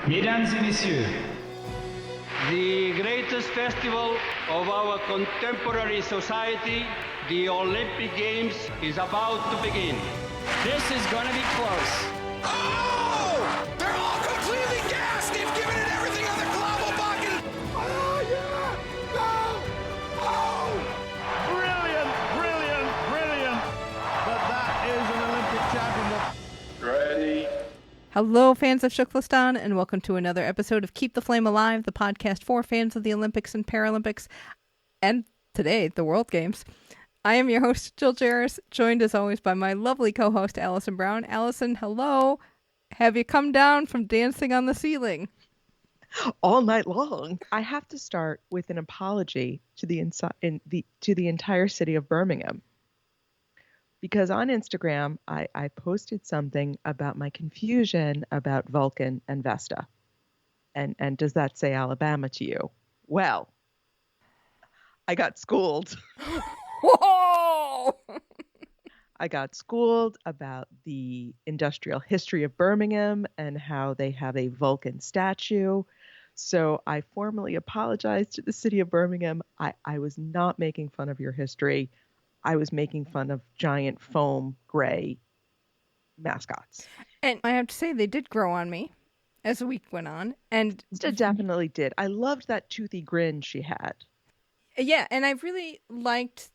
Mesdames et messieurs, The greatest festival of our contemporary society, the Olympic Games, is about to begin. this is gonna be close. Oh! They're all completely gassed! They've given it everything on the global bucket! Oh, yeah! Go! Oh! Brilliant, brilliant, brilliant. But that is an Olympic championship. Ready. Hello, fans of Shuklistan, and welcome to another episode of Keep the Flame Alive, the podcast for fans of the Olympics and Paralympics, and today, the World Games. I am your host, Jill Jaracz, joined as always by my lovely co-host, Alison Brown. Alison, hello. Have you come down from dancing on the ceiling? All night long. I have to start with an apology to the entire city of Birmingham. Because on Instagram, I posted something about my confusion about Vulcan and Vesta. And does that say Alabama to you? Well, I got schooled. Whoa! I got schooled about the industrial history of Birmingham and how they have a Vulcan statue. So I formally apologized to the city of Birmingham. I was not making fun of your history. I was making fun of giant foam gray mascots. And I have to say, they did grow on me as the week went on. And It definitely did. I loved that toothy grin she had. yeah, and I really liked,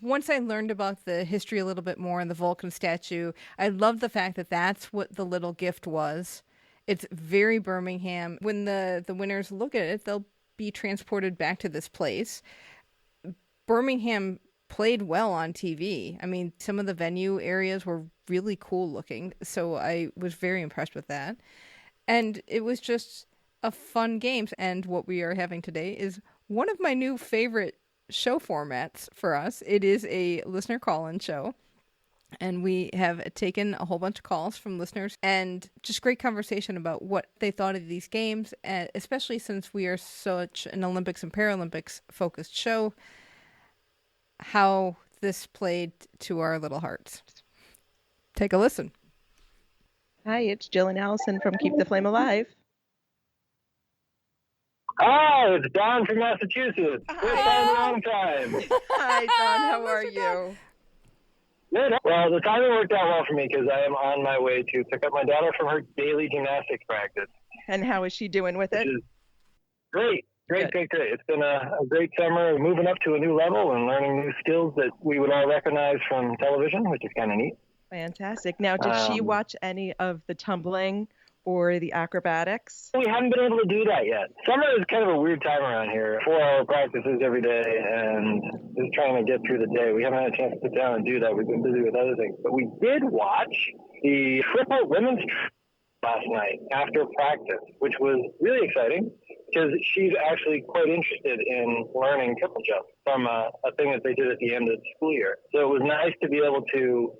once I learned about the history a little bit more and the Vulcan statue, I loved the fact that that's what the little gift was. It's very Birmingham. When the winners look at it, they'll be transported back to this place. Birmingham played well on TV. I mean, some of the venue areas were really cool looking, so I was very impressed with that. And it was just a fun game. And what we are having today is one of my new favorite show formats for us. It is a listener call-in show. And we have taken a whole bunch of calls from listeners and just great conversation about what they thought of these games, especially since we are such an Olympics and Paralympics focused show, how this played to our little hearts. Take a listen. Hi, it's Jill and Alison from Keep the Flame Alive. Hi, it's Don from Massachusetts. First time, long time. Hi, Don. How are you? Good. Well, the timing worked out well for me because I am on my way to pick up my daughter from her daily gymnastics practice. And how is she doing with it? Which is great. Good. Great. It's been a great summer, moving up to a new level and learning new skills that we would all recognize from television, which is kind of neat. Fantastic. Now, did she watch any of the tumbling or the acrobatics? We haven't been able to do that yet. Summer is kind of a weird time around here. 4-hour practices every day and just trying to get through the day. We haven't had a chance to sit down and do that. We've been busy with other things. But we did watch the triple women's last night after practice, which was really exciting because she's actually quite interested in learning triple jump from a thing that they did at the end of the school year. So it was nice to be able to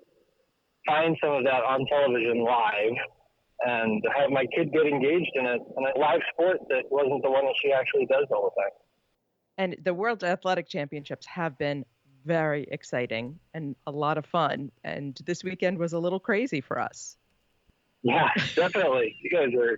find some of that on television live and have my kid get engaged in a live sport that wasn't the one that she actually does all the time. And the World Athletic Championships have been very exciting and a lot of fun. And this weekend was a little crazy for us. Yeah, definitely. You guys are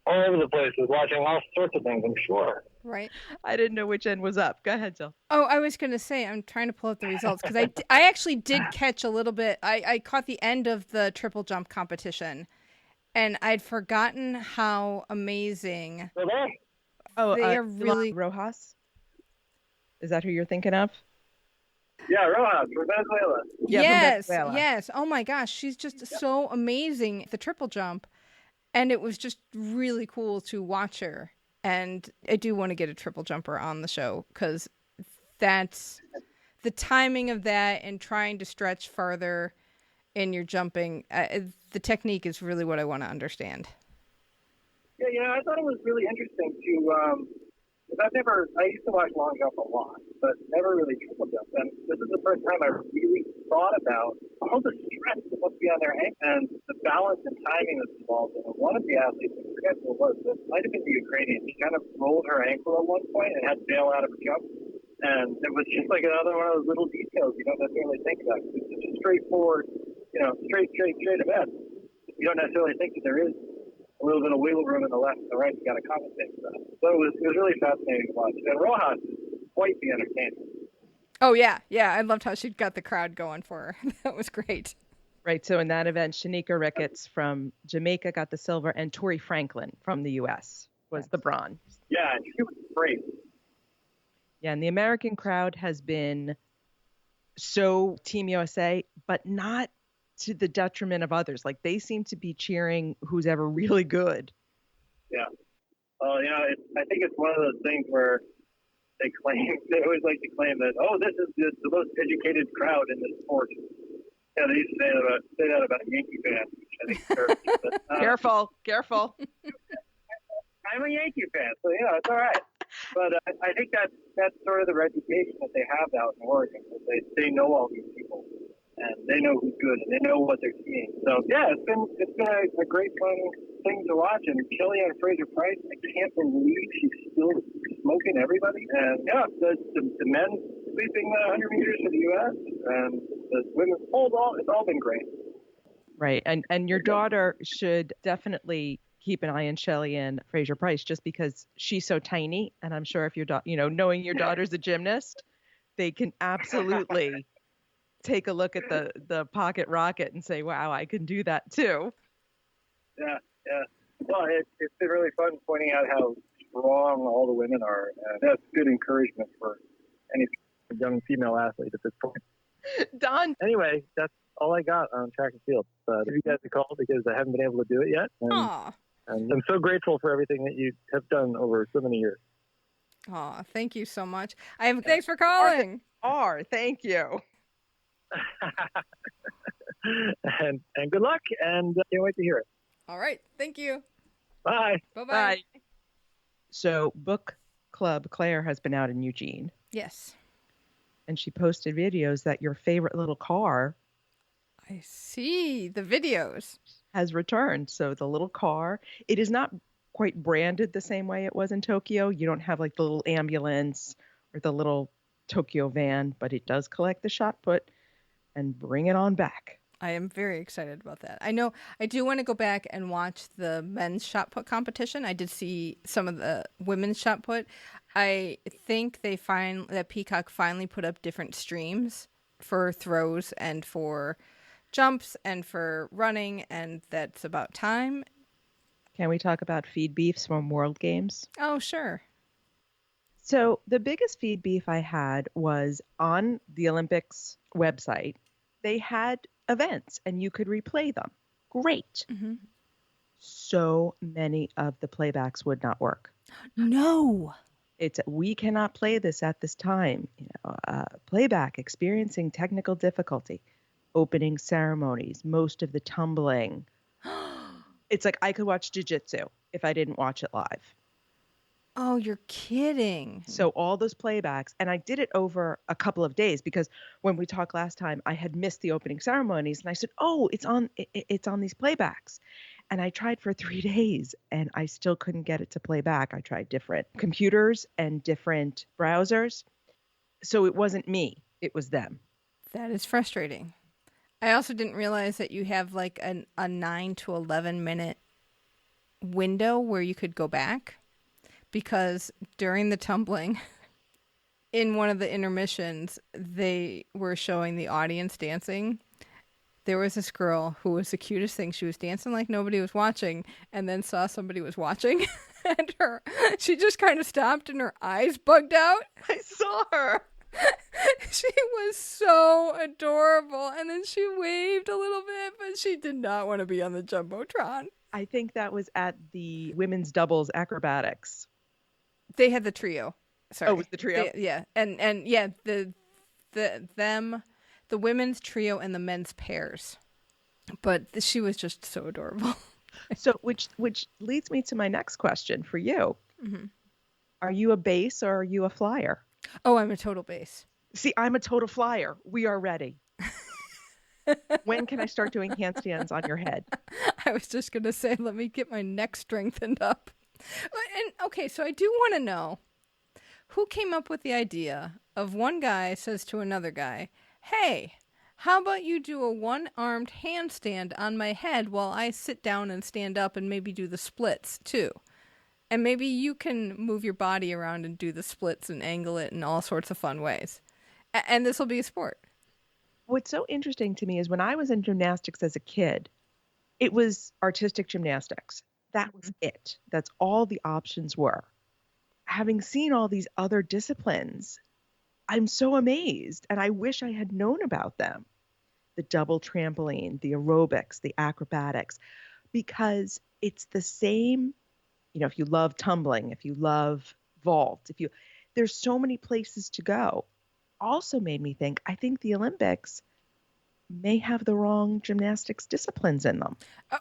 all over the place with watching all sorts of things, I'm sure. Right. I didn't know which end was up. Go ahead, Jill. Oh, I was going to say, I'm trying to pull up the results because I actually did catch a little bit. I caught the end of the triple jump competition. And I'd forgotten how amazing they are really. Rojas? Is that who you're thinking of? Yeah, Rojas from Venezuela. Yeah, Yes, from Venezuela. yes. Oh my gosh, she's just so amazing at the triple jump. And it was just really cool to watch her. And I do want to get a triple jumper on the show because that's the timing of that and trying to stretch farther in your jumping. The technique is really what I want to understand. Yeah, I thought it was really interesting to, because I used to watch long jump a lot, but never really triple jump. And this is the first time I really thought about all the stress that must be on their ankle and the balance and timing that's involved in it. One of the athletes, I forget who it was, it might have been the Ukrainian, she kind of rolled her ankle at one point and had to bail out of a jump. And it was just like another one of those little details you don't necessarily think about. It's just a straightforward, straight event. You don't necessarily think that there is a little bit of wiggle room in the left and the right. You got to compensate for that. So it was really fascinating to watch. And Rojas is quite the entertainer. Oh, yeah. Yeah, I loved how she got the crowd going for her. That was great. Right. So in that event, Shanika Ricketts from Jamaica got the silver, and Tori Franklin from the U.S. was the bronze. Yeah, she was great. Yeah, and the American crowd has been so Team USA, but not to the detriment of others. Like, they seem to be cheering who's ever really good. Yeah. Well, I think it's one of those things where they always like to claim that, oh, this is the most educated crowd in the sport. Yeah, they used to say that about Yankee fans, which I think is terrible. But, Careful. I'm a Yankee fan, so it's all right. But I think that's sort of the reputation that they have out in Oregon. They know all these people, and they know who's good, and they know what they're seeing. So yeah, it's been a great fun thing to watch. And Kellyanne Fraser-Price, I can't believe she's still smoking everybody. And yeah, the men sweeping the 100 meters for the U.S. and the women's pole vault, it's all been great. Right, and your daughter should definitely keep an eye on Kellyanne Fraser-Price, just because she's so tiny, and I'm sure if knowing your daughter's a gymnast, they can absolutely take a look at the pocket rocket and say, wow, I can do that too. Yeah. Well, it's been really fun pointing out how strong all the women are, and that's good encouragement for any young female athlete at this point. Don. Anyway, that's all I got on track and field. Give you guys a call because I haven't been able to do it yet. And I'm so grateful for everything that you have done over so many years. Oh, thank you so much. Thanks for calling. Thank you. and good luck, and can't wait to hear it. All right. Thank you. Bye. Bye-bye. So Book Club Claire has been out in Eugene. Yes. And she posted videos that your favorite little car. I see the videos. Has returned. So the little car, it is not quite branded the same way it was in Tokyo. You don't have like the little ambulance or the little Tokyo van, but it does collect the shot put and bring it on back. I am very excited about that. I know I do want to go back and watch the men's shot put competition. I did see some of the women's shot put. I think that Peacock finally put up different streams for throws and for jumps and for running, and that's about time. Can we talk about feed beefs from World Games? Oh, sure. So the biggest feed beef I had was on the Olympics website. They had events and you could replay them. Great. Mm-hmm. So many of the playbacks would not work. No. We cannot play this at this time. Playback experiencing technical difficulty. Opening ceremonies, most of the tumbling. It's like I could watch jiu-jitsu if I didn't watch it live. Oh, you're kidding. So all those playbacks, and I did it over a couple of days because when we talked last time, I had missed the opening ceremonies, and I said, "Oh, it's on these playbacks." And I tried for 3 days, and I still couldn't get it to play back. I tried different computers and different browsers. So it wasn't me, it was them. That is frustrating. I also didn't realize that you have like a 9 to 11 minute window where you could go back, because during the tumbling, in one of the intermissions, they were showing the audience dancing. There was this girl who was the cutest thing. She was dancing like nobody was watching, and then saw somebody was watching, and she just kind of stopped and her eyes bugged out. I saw her. She was so adorable, and then she waved a little bit, but she did not want to be on the Jumbotron. I think that was at the women's doubles acrobatics. They had the trio. Sorry. Oh, it was the trio? Yeah, and yeah, the women's trio and the men's pairs. But she was just so adorable. So, which leads me to my next question for you. Mm-hmm. Are you a base or are you a flyer? Oh, I'm a total base. See, I'm a total flyer. We are ready. When can I start doing handstands on your head? I was just going to say, let me get my neck strengthened up. And okay, so I do want to know who came up with the idea of one guy says to another guy, "Hey, How about you do a one-armed handstand on my head while I sit down and stand up and maybe do the splits too? And maybe you can move your body around and do the splits and angle it in all sorts of fun ways. And this will be a sport. What's so interesting to me is when I was in gymnastics as a kid, it was artistic gymnastics. That was it. That's all the options were. Having seen all these other disciplines, I'm so amazed, and I wish I had known about them. The double trampoline, the aerobics, the acrobatics, because it's the same, if you love tumbling, if you love vault, there's so many places to go. Also made me think, I think the Olympics may have the wrong gymnastics disciplines in them.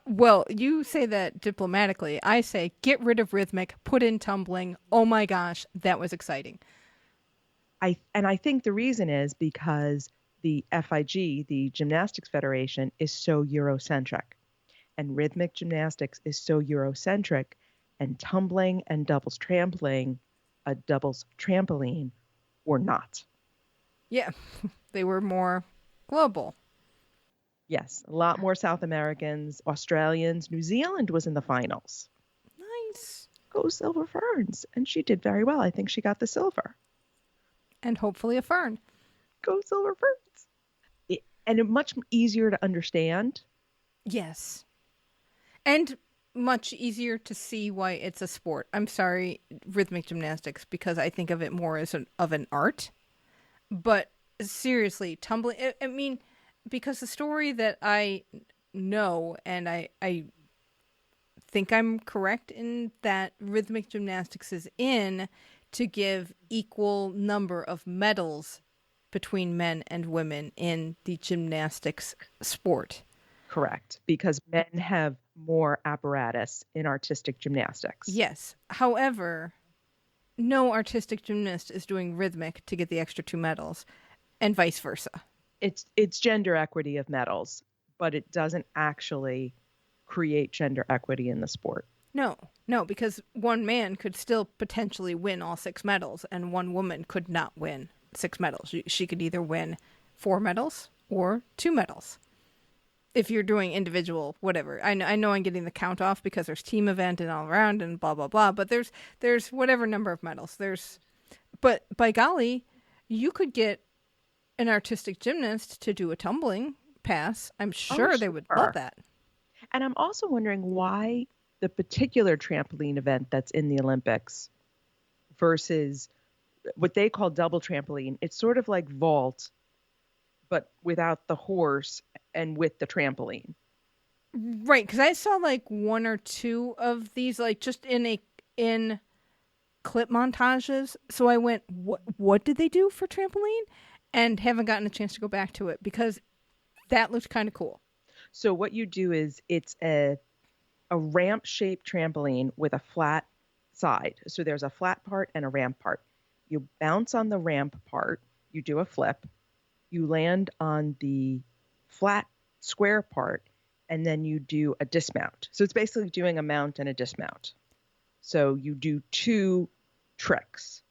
Well, you say that diplomatically. I say get rid of rhythmic, put in tumbling. Oh my gosh, that was exciting. I think the reason is because the FIG, the Gymnastics Federation, is so Eurocentric, and rhythmic gymnastics is so Eurocentric, and tumbling and doubles trampoline were not. Yeah, they were more global. Yes, a lot more South Americans, Australians. New Zealand was in the finals. Nice. Go Silver Ferns. And she did very well. I think she got the silver. And hopefully a fern. Go Silver Ferns. And much easier to understand. Yes. And much easier to see why it's a sport. I'm sorry, rhythmic gymnastics, because I think of it more as an art. But seriously, tumbling, I mean, because the story that I know, and I think I'm correct in that rhythmic gymnastics is in to give equal number of medals between men and women in the gymnastics sport. Correct, because men have more apparatus in artistic gymnastics. Yes. However, no artistic gymnast is doing rhythmic to get the extra 2 medals, and vice versa. It's gender equity of medals, but it doesn't actually create gender equity in the sport. No, because one man could still potentially win all 6 medals, and one woman could not win 6 medals. She could either win 4 medals or 2 medals. If you're doing individual, whatever. I know I'm getting the count off because there's team event and all around and blah, blah, blah, but there's whatever number of medals. But by golly, you could get an artistic gymnast to do a tumbling pass. I'm sure they would love that. And I'm also wondering why the particular trampoline event that's in the Olympics versus what they call double trampoline. It's sort of like vault, but without the horse and with the trampoline. Right, because I saw like 1 or 2 of these, like just in clip montages. So I went, what did they do for trampoline? And haven't gotten a chance to go back to it because that looked kind of cool. So what you do is it's a ramp-shaped trampoline with a flat side. So there's a flat part and a ramp part. You bounce on the ramp part, you do a flip, you land on the flat square part, and then you do a dismount. So it's basically doing a mount and a dismount. So you do 2 tricks.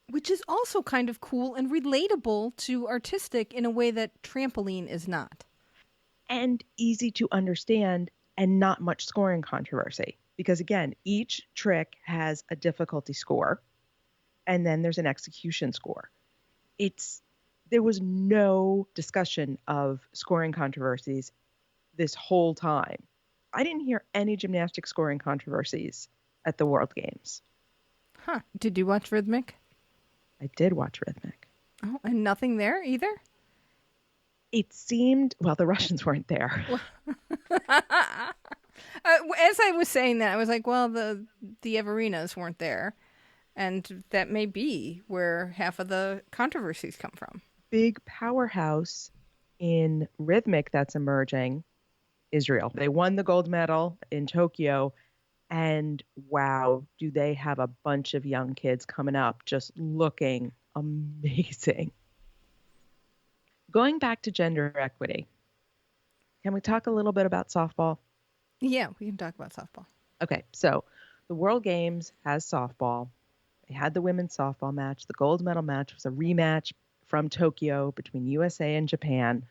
Which is also kind of cool and relatable to artistic in a way that trampoline is not. And easy to understand and not much scoring controversy. Because again, each trick has a difficulty score and then there's an execution score. There was no discussion of scoring controversies this whole time. I didn't hear any gymnastic scoring controversies at the World Games. Huh. Did you watch rhythmic? I did watch rhythmic. Oh, and nothing there either? It seemed, well, the Russians weren't there. As I was saying that, I was like, well, the Everinas weren't there. And that may be where half of the controversies come from. Big powerhouse in rhythmic that's emerging, Israel. They won the gold medal in Tokyo. And wow, do they have a bunch of young kids coming up just looking amazing. Going back to gender equity, can we talk a little bit about softball? Yeah, we can talk about softball. Okay, so the World Games has softball. They had the women's softball match. The gold medal match was a rematch from Tokyo between USA and Japan.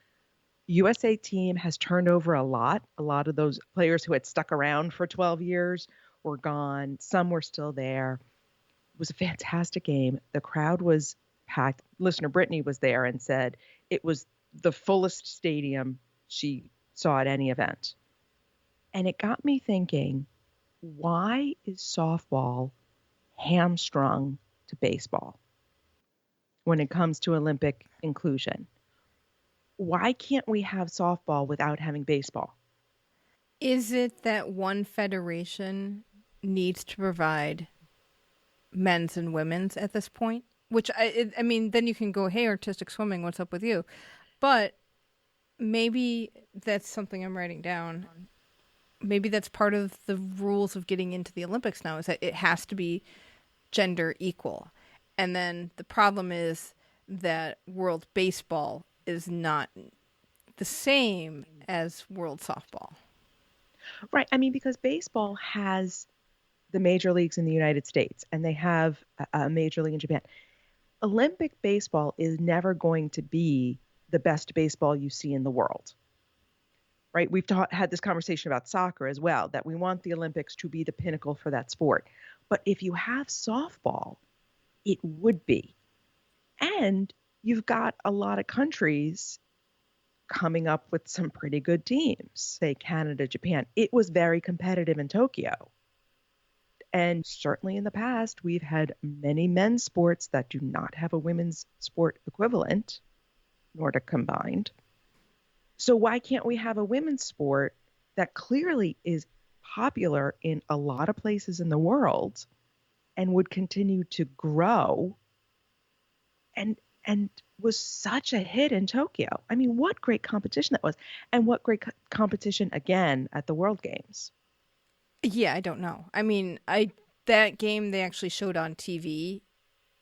USA team has turned over a lot. A lot of those players who had stuck around for 12 years were gone. Some were still there. It was a fantastic game. The crowd was packed. Listener Brittany was there and said it was the fullest stadium she saw at any event. And it got me thinking, why is softball hamstrung to baseball when it comes to Olympic inclusion? Why can't we have softball without having baseball? Is it that one federation needs to provide men's and women's at this point? Which, I mean, then you can go, hey, artistic swimming, what's up with you? But maybe that's something I'm writing down. Maybe that's part of the rules of getting into the Olympics now, is that it has to be gender equal. And then the problem is that World Baseball is not the same as World Softball. Right. I mean, because baseball has the major leagues in the United States and they have a major league in Japan. Olympic baseball is never going to be the best baseball you see in the world. Right? We've had this conversation about soccer as well, that we want the Olympics to be the pinnacle for that sport. But if you have softball, it would be. And you've got a lot of countries coming up with some pretty good teams, say Canada, Japan. It was very competitive in Tokyo. And certainly in the past, we've had many men's sports that do not have a women's sport equivalent, Nordic combined. So why can't we have a women's sport that clearly is popular in a lot of places in the world and would continue to grow and was such a hit in Tokyo? I mean, what great competition that was. And what great competition, again, at the World Games. Yeah, I don't know. I mean, that game they actually showed on TV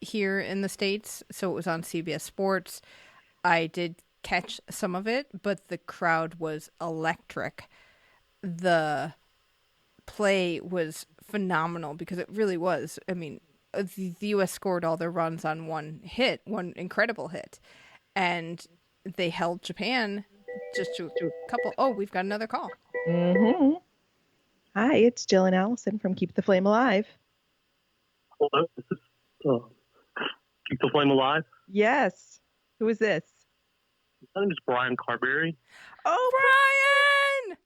here in the States, so it was on CBS Sports. I did catch some of it, but the crowd was electric. The play was phenomenal because it really was. I mean, the U.S. scored all their runs on one incredible hit, and they held Japan just to a couple. Oh, we've got another call. Mm-hmm. Hi, it's Jill and Alison from Keep the Flame Alive. Hello, this is Keep the Flame Alive. Yes. Who is this? My name is Brian Carberry. Oh, Brian!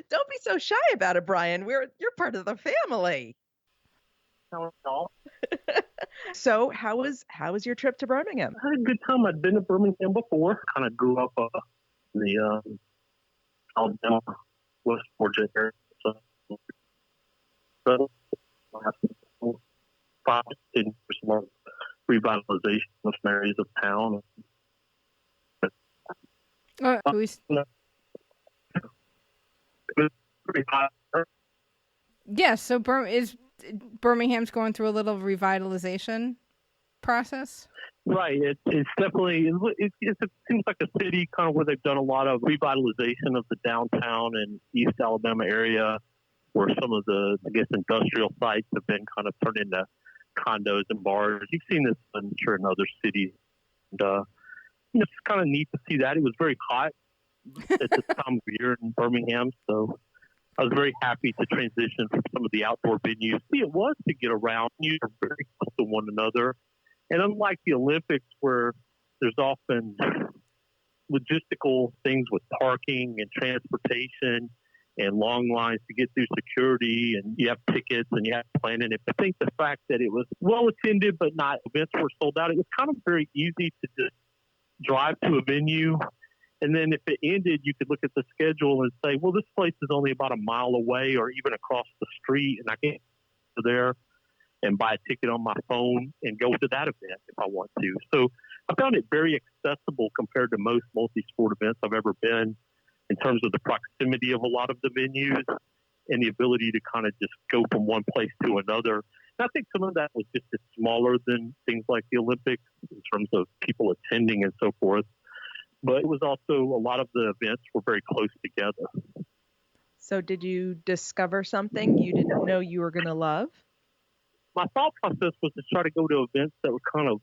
Don't be so shy about it, Brian. You're part of the family. How are y'all? So, how was your trip to Birmingham? I had a good time. I'd been to Birmingham before. Kind of grew up in the Alabama, West Georgia area. So, five in some revitalization of some areas of town. Yeah, so Birmingham's going through a little revitalization process? Right. It's definitely, it seems like a city kind of where they've done a lot of revitalization of the downtown and East Alabama area, where some of the, I guess, industrial sites have been kind of turned into condos and bars. You've seen this, I'm sure, in other cities. And, it's kind of neat to see that. It was very hot at this time of year in Birmingham, so I was very happy to transition from some of the outdoor venues. It was to get around. You are very close to one another. And unlike the Olympics, where there's often logistical things with parking and transportation and long lines to get through security, and you have tickets and you have planning it. I think the fact that it was well attended, but not events were sold out, it was kind of very easy to just drive to a venue. And then if it ended, you could look at the schedule and say, well, this place is only about a mile away or even across the street, and I can go there and buy a ticket on my phone and go to that event if I want to. So I found it very accessible compared to most multi-sport events I've ever been, in terms of the proximity of a lot of the venues and the ability to kind of just go from one place to another. And I think some of that was just smaller than things like the Olympics in terms of people attending and so forth. But it was also, a lot of the events were very close together. So did you discover something you didn't know you were going to love? My thought process was to try to go to events that were kind of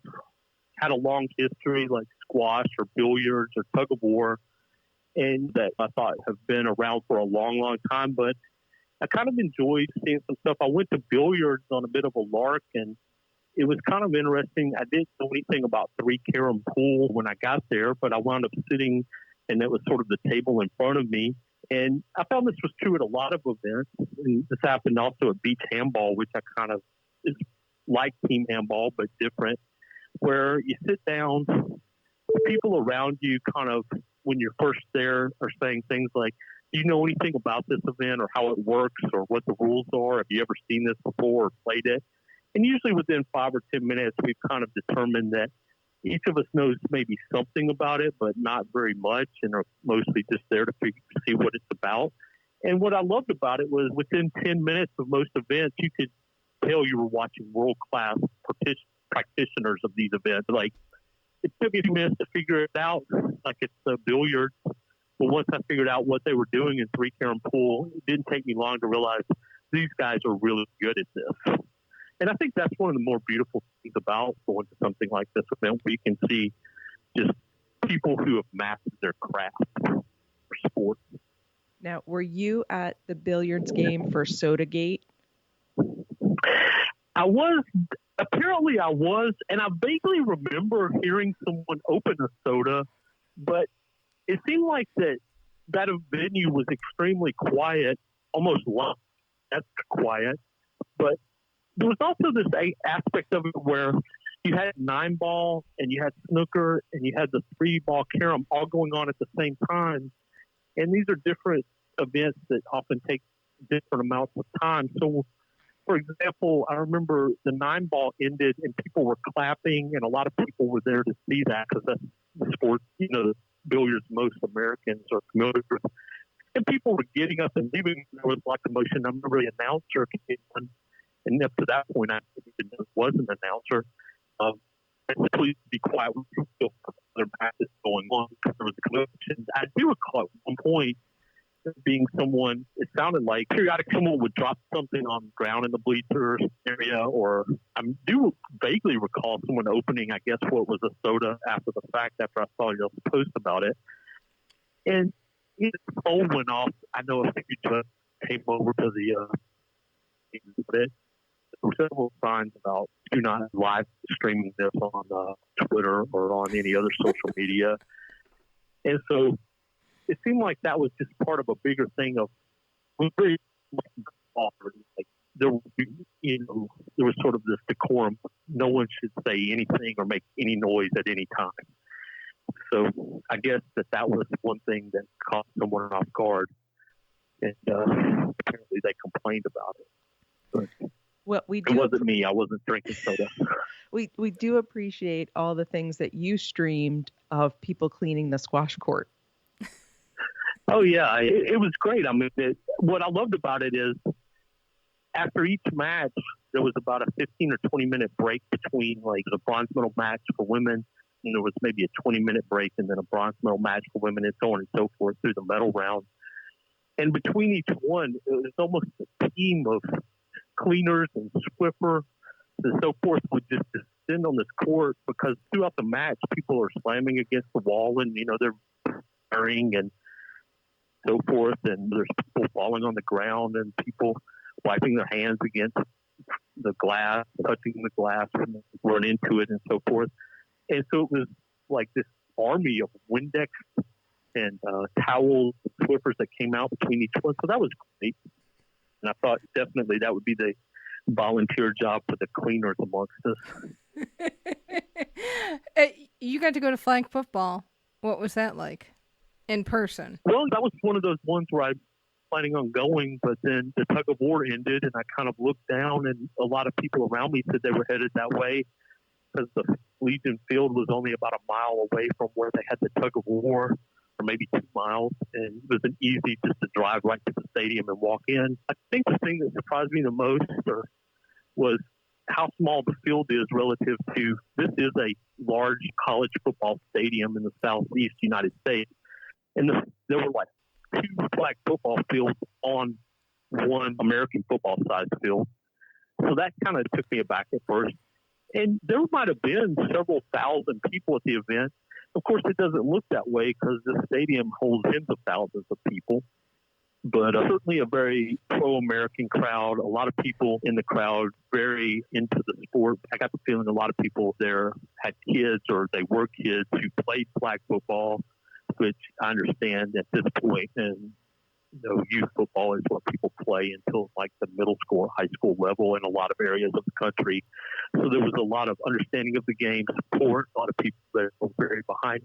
had a long history, like squash or billiards or tug of war, and that I thought have been around for a long, long time. But I kind of enjoyed seeing some stuff. I went to billiards on a bit of a lark, and it was kind of interesting. I didn't know anything about three-carom pool when I got there, but I wound up sitting, and it was sort of the table in front of me. And I found this was true at a lot of events. And this happened also at beach handball, which I kind of is like team handball, but different, where you sit down, the people around you kind of, when you're first there, are saying things like, do you know anything about this event or how it works or what the rules are? Have you ever seen this before or played it? And usually within 5 or 10 minutes, we've kind of determined that each of us knows maybe something about it, but not very much, and are mostly just there to see what it's about. And what I loved about it was within 10 minutes of most events, you could tell you were watching world-class practitioners of these events. Like, it took me a few minutes to figure it out, like it's the billiards. But once I figured out what they were doing in three-carom pool, it didn't take me long to realize these guys are really good at this. And I think that's one of the more beautiful things about going to something like this event, where you can see just people who have mastered their craft for sports. Now, were you at the billiards game for Sodagate? Apparently I was, and I vaguely remember hearing someone open a soda, but it seemed like that venue was extremely quiet, almost that's quiet, but there was also this aspect of it where you had 9-ball and you had snooker and you had the 3-ball carom all going on at the same time. And these are different events that often take different amounts of time. So, for example, I remember the 9-ball ended and people were clapping, and a lot of people were there to see that because that's the sport, the billiards most Americans are familiar with. And people were getting up and leaving. There was like a motion. I remember the announcer came on. And up to that point, I didn't know it was an announcer. Please be quiet. We still have other matches going on because there was a commotion. I do recall at one point being someone, it sounded like periodically someone would drop something on the ground in the bleachers area, or I do vaguely recall someone opening, I guess, what was a soda after the fact after I saw your post about it. And the phone went off. I know a few just came over to the there were several signs about do not live streaming this on Twitter or on any other social media. And so it seemed like that was just part of a bigger thing of very like there was sort of this decorum. No one should say anything or make any noise at any time. So I guess that was one thing that caught someone off guard. And apparently they complained about it. But well, it wasn't me. I wasn't drinking soda. We do appreciate all the things that you streamed of people cleaning the squash court. Oh, yeah. It was great. I mean, what I loved about it is after each match, there was about a 15 or 20-minute break between, like, the bronze medal match for women, and there was maybe a 20-minute break, and then a bronze medal match for women, and so on and so forth through the medal round. And between each one, it was almost a team of cleaners and Swiffer and so forth would just descend on this court, because throughout the match, people are slamming against the wall and, they're firing and so forth. And there's people falling on the ground and people wiping their hands against the glass, touching the glass and run into it and so forth. And so it was like this army of Windex and towels, Swiffers that came out between each one. So that was great. And I thought definitely that would be the volunteer job for the cleaners amongst us. You got to go to flag football. What was that like in person? Well, that was one of those ones where I was planning on going, but then the tug of war ended and I kind of looked down and a lot of people around me said they were headed that way because the Legion Field was only about a mile away from where they had the tug of war, or maybe 2 miles, and it was an easy just to drive right to the stadium and walk in. I think the thing that surprised me the most was how small the field is relative to, this is a large college football stadium in the southeast United States, and there were like 2 flag football fields on one American football-sized field. So that kind of took me aback at first. And there might have been several thousand people at the event, Of course, it doesn't look that way because the stadium holds tens of thousands of people. But certainly a very pro-American crowd. A lot of people in the crowd very into the sport. I got the feeling a lot of people there had kids or they were kids who played flag football, which I understand at this point. And youth football is what people play until like the middle school or high school level in a lot of areas of the country. So there was a lot of understanding of the game, support, a lot of people that were very behind.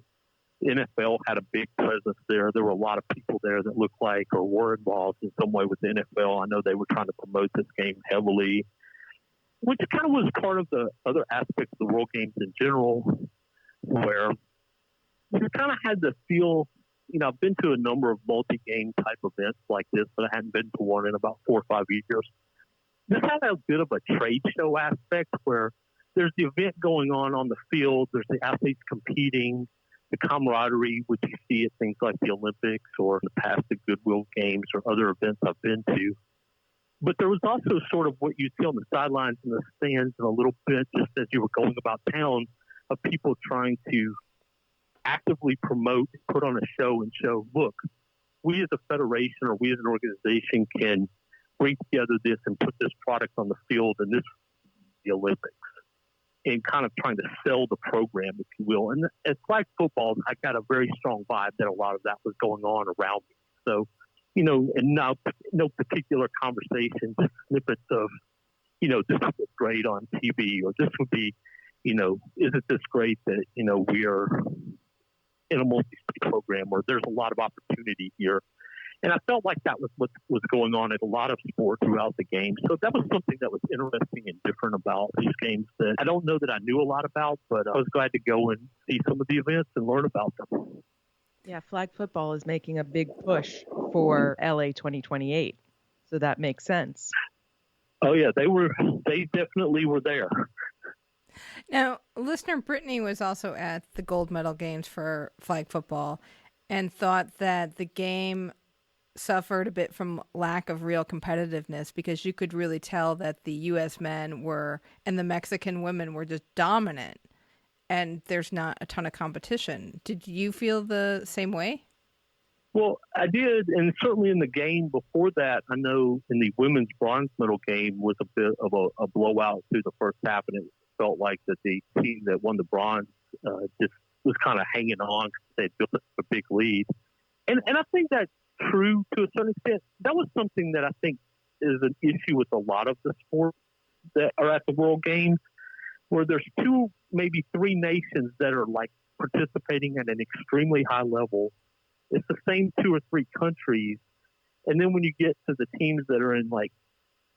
The NFL had a big presence there. There were a lot of people there that looked like or were involved in some way with the NFL. I know they were trying to promote this game heavily, which kind of was part of the other aspects of the World Games in general, where you kind of had the feel, I've been to a number of multi-game type events like this, but I hadn't been to one in about 4 or 5 years. This had a bit of a trade show aspect where there's the event going on the field, there's the athletes competing, the camaraderie, which you see at things like the Olympics or the past the Goodwill Games or other events I've been to. But there was also sort of what you see on the sidelines and the stands and a little bit just as you were going about town of people trying to actively promote, put on a show and show, look, we as a federation or we as an organization can bring together this and put this product on the field and this the Olympics. And kind of trying to sell the program, if you will. And as flag football, I got a very strong vibe that a lot of that was going on around me. So, and no particular conversation, just snippets of, this would be great on TV, or this would be, isn't this great that, we are in a multi-sport program where there's a lot of opportunity here. And I felt like that was what was going on at a lot of sports throughout the game. So that was something that was interesting and different about these games that I don't know that I knew a lot about, but I was glad to go and see some of the events and learn about them. Yeah, flag football is making a big push for LA 2028. So that makes sense. Oh, yeah, they definitely were there. Now, listener Brittany was also at the gold medal games for flag football and thought that the game suffered a bit from lack of real competitiveness because you could really tell that the U.S. men were and the Mexican women were just dominant and there's not a ton of competition. Did you feel the same way? Well, I did, and certainly in the game before that, I know in the women's bronze medal game was a bit of a blowout through the first half, and it felt like that the team that won the bronze just was kind of hanging on because they built a big lead. And I think that's true to a certain extent. That was something that I think is an issue with a lot of the sports that are at the World Games, where there's 2, maybe 3 nations that are like participating at an extremely high level. It's the same 2 or 3 countries. And then when you get to the teams that are in like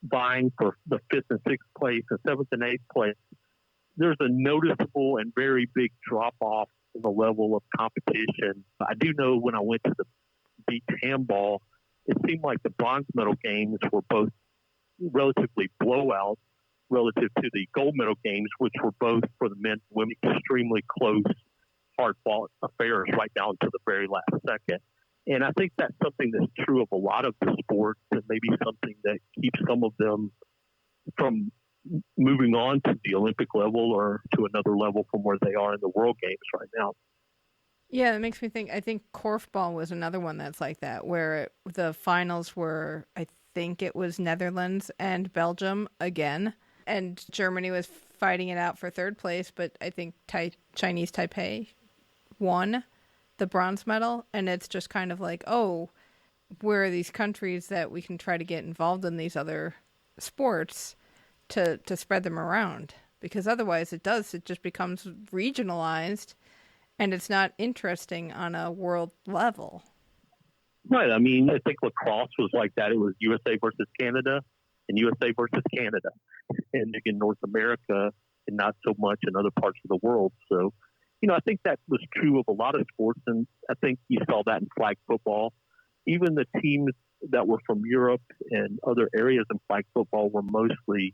vying for the 5th and 6th place and 7th and 8th place, there's a noticeable and very big drop off in the level of competition. I do know when I went to the beach handball, it seemed like the bronze medal games were both relatively blowouts relative to the gold medal games, which were both for the men and women extremely close, hard-fought affairs right down to the very last second. And I think that's something that's true of a lot of the sports, and maybe something that keeps some of them from moving on to the Olympic level or to another level from where they are in the World Games right now. Yeah, it makes me think, I think korfball was another one that's like that, where the finals were, I think it was Netherlands and Belgium again, and Germany was fighting it out for 3rd place, but I think Chinese Taipei won the bronze medal, and it's just kind of like, oh, where are these countries that we can try to get involved in these other sports to spread them around? Because otherwise it just becomes regionalized, and it's not interesting on a world level. Right. I mean, I think lacrosse was like that. It was USA versus Canada and USA versus Canada. And in North America and not so much in other parts of the world. So, I think that was true of a lot of sports. And I think you saw that in flag football. Even the teams that were from Europe and other areas in flag football were mostly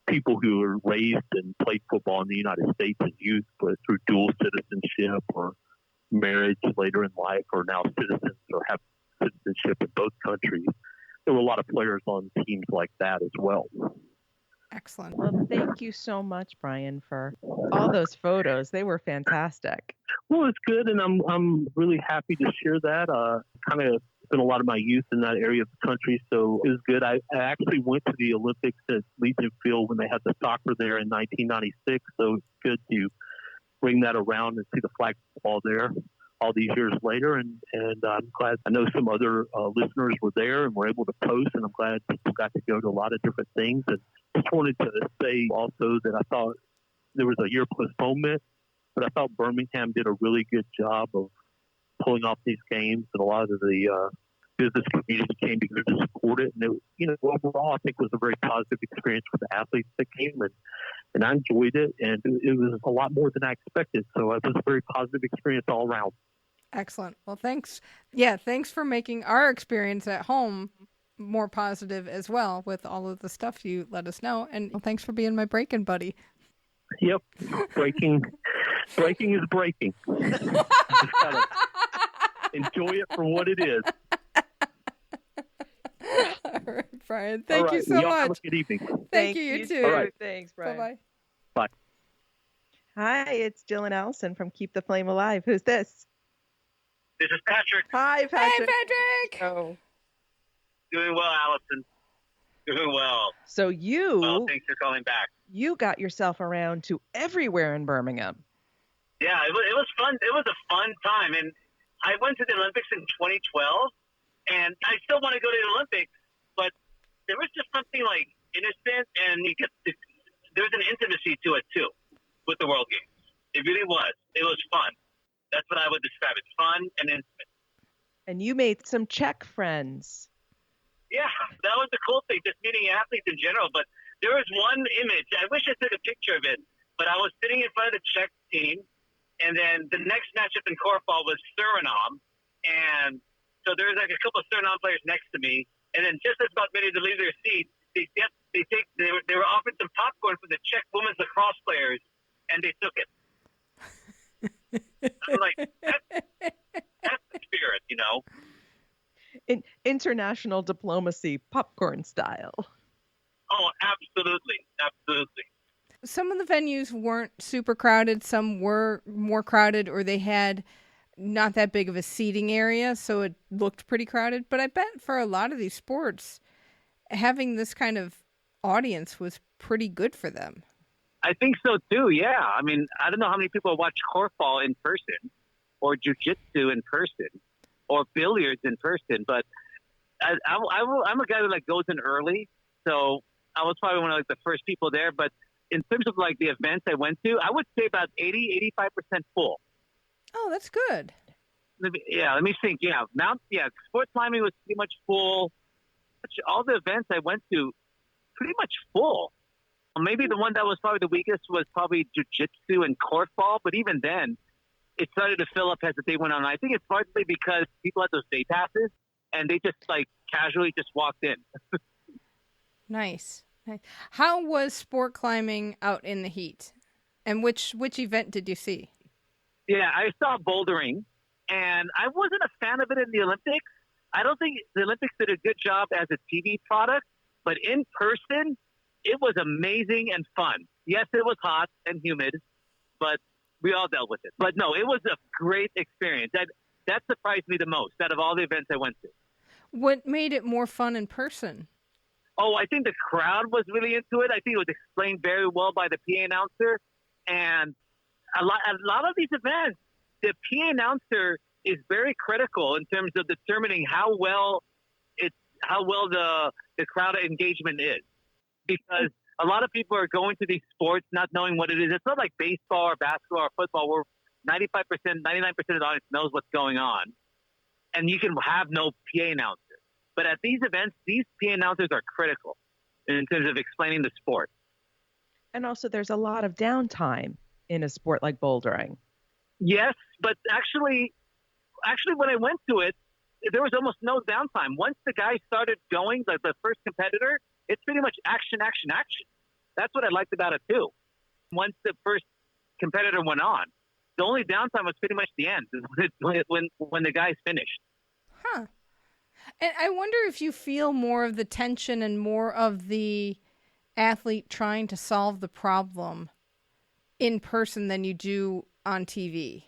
people who were raised and played football in the United States as youth, but through dual citizenship or marriage later in life, or now citizens or have citizenship in both countries. There were a lot of players on teams like that as well. Excellent. Well, thank you so much, Brian, for all those photos. They were fantastic. Well, it's good, and I'm really happy to share that. Kind of spent a lot of my youth in that area of the country, so it was good. I actually went to the Olympics at Legion Field when they had the soccer there in 1996, so it's good to bring that around and see the flag football there all these years later. And I'm glad. I know some other listeners were there and were able to post, and I'm glad people got to go to a lot of different things. And just wanted to say also that I thought there was a year postponement, but I thought Birmingham did a really good job of pulling off these games, and a lot of the business community came together to support it. And it, overall, I think it was a very positive experience for the athletes that came, and I enjoyed it, and it was a lot more than I expected. So it was a very positive experience all around. Excellent. Well, thanks. Yeah, thanks for making our experience at home more positive as well with all of the stuff you let us know. And thanks for being my break-in buddy. Yep, breaking is breaking. Just gotta enjoy it for what it is. All right, Brian. Thank you so much. Have a good evening. Thank you. You too. All right. Thanks, Brian. Bye-bye. Bye. Hi, it's Jill and Alison from Keep the Flame Alive. Who's this? This is Patrick. Hi, Patrick. Hey, Patrick. Oh. Doing well, Alison. Doing well. So you Thanks for calling back. You got yourself around to everywhere in Birmingham. Yeah, it was fun. It was a fun time. And I went to the Olympics in 2012, and I still want to go to the Olympics, but there was just something like innocent, and there's an intimacy to it, too, with the World Games. It really was. It was fun. That's what I would describe it. Fun and intimate. And you made some Czech friends. Yeah, that was the cool thing, just meeting athletes in general. But there was one image. I wish I took a picture of it, but I was sitting in front of the Czech team, and then the next matchup in korfball was Suriname. And so there was like a couple of Suriname players next to me. And then just as about ready to leave their seat, they were offered some popcorn for the Czech women's lacrosse players, and they took it. I'm like, that's the spirit, In international diplomacy, popcorn style. Oh, absolutely. Absolutely. Some of the venues weren't super crowded. Some were more crowded, or they had not that big of a seating area, so it looked pretty crowded. But I bet for a lot of these sports, having this kind of audience was pretty good for them. I think so, too, yeah. I mean, I don't know how many people watch korfball in person or jiu-jitsu in person or billiards in person, but I'm a guy that goes in early, so I was probably one of the first people there. But in terms of the events I went to, I would say about 85% full. Oh, that's good. Let me think. Sports climbing was pretty much full. All the events I went to, pretty much full. Maybe the one that was probably the weakest was probably jiu-jitsu and korfball, but even then, it started to fill up as the day went on. I think it's partly because people had those day passes, and they just casually just walked in. Nice. How was sport climbing out in the heat? And which event did you see? Yeah, I saw bouldering, and I wasn't a fan of it in the Olympics. I don't think the Olympics did a good job as a TV product, but in person, it was amazing and fun. Yes, it was hot and humid, but we all dealt with it. But no, it was a great experience. That surprised me the most out of all the events I went to. What made it more fun in person? Oh, I think the crowd was really into it. I think it was explained very well by the PA announcer. And a lot of these events, the PA announcer is very critical in terms of determining how well the crowd engagement is. Because a lot of people are going to these sports not knowing what it is. It's not like baseball or basketball or football where 99% of the audience knows what's going on. And you can have no PA announcer. But at these events, these PA announcers are critical in terms of explaining the sport. And also there's a lot of downtime in a sport like bouldering. Yes, but actually when I went to it, there was almost no downtime. Once the guy started going, like the first competitor, it's pretty much action, action, action. That's what I liked about it, too. Once the first competitor went on, the only downtime was pretty much the end, when the guy's finished. Huh. And I wonder if you feel more of the tension and more of the athlete trying to solve the problem in person than you do on TV.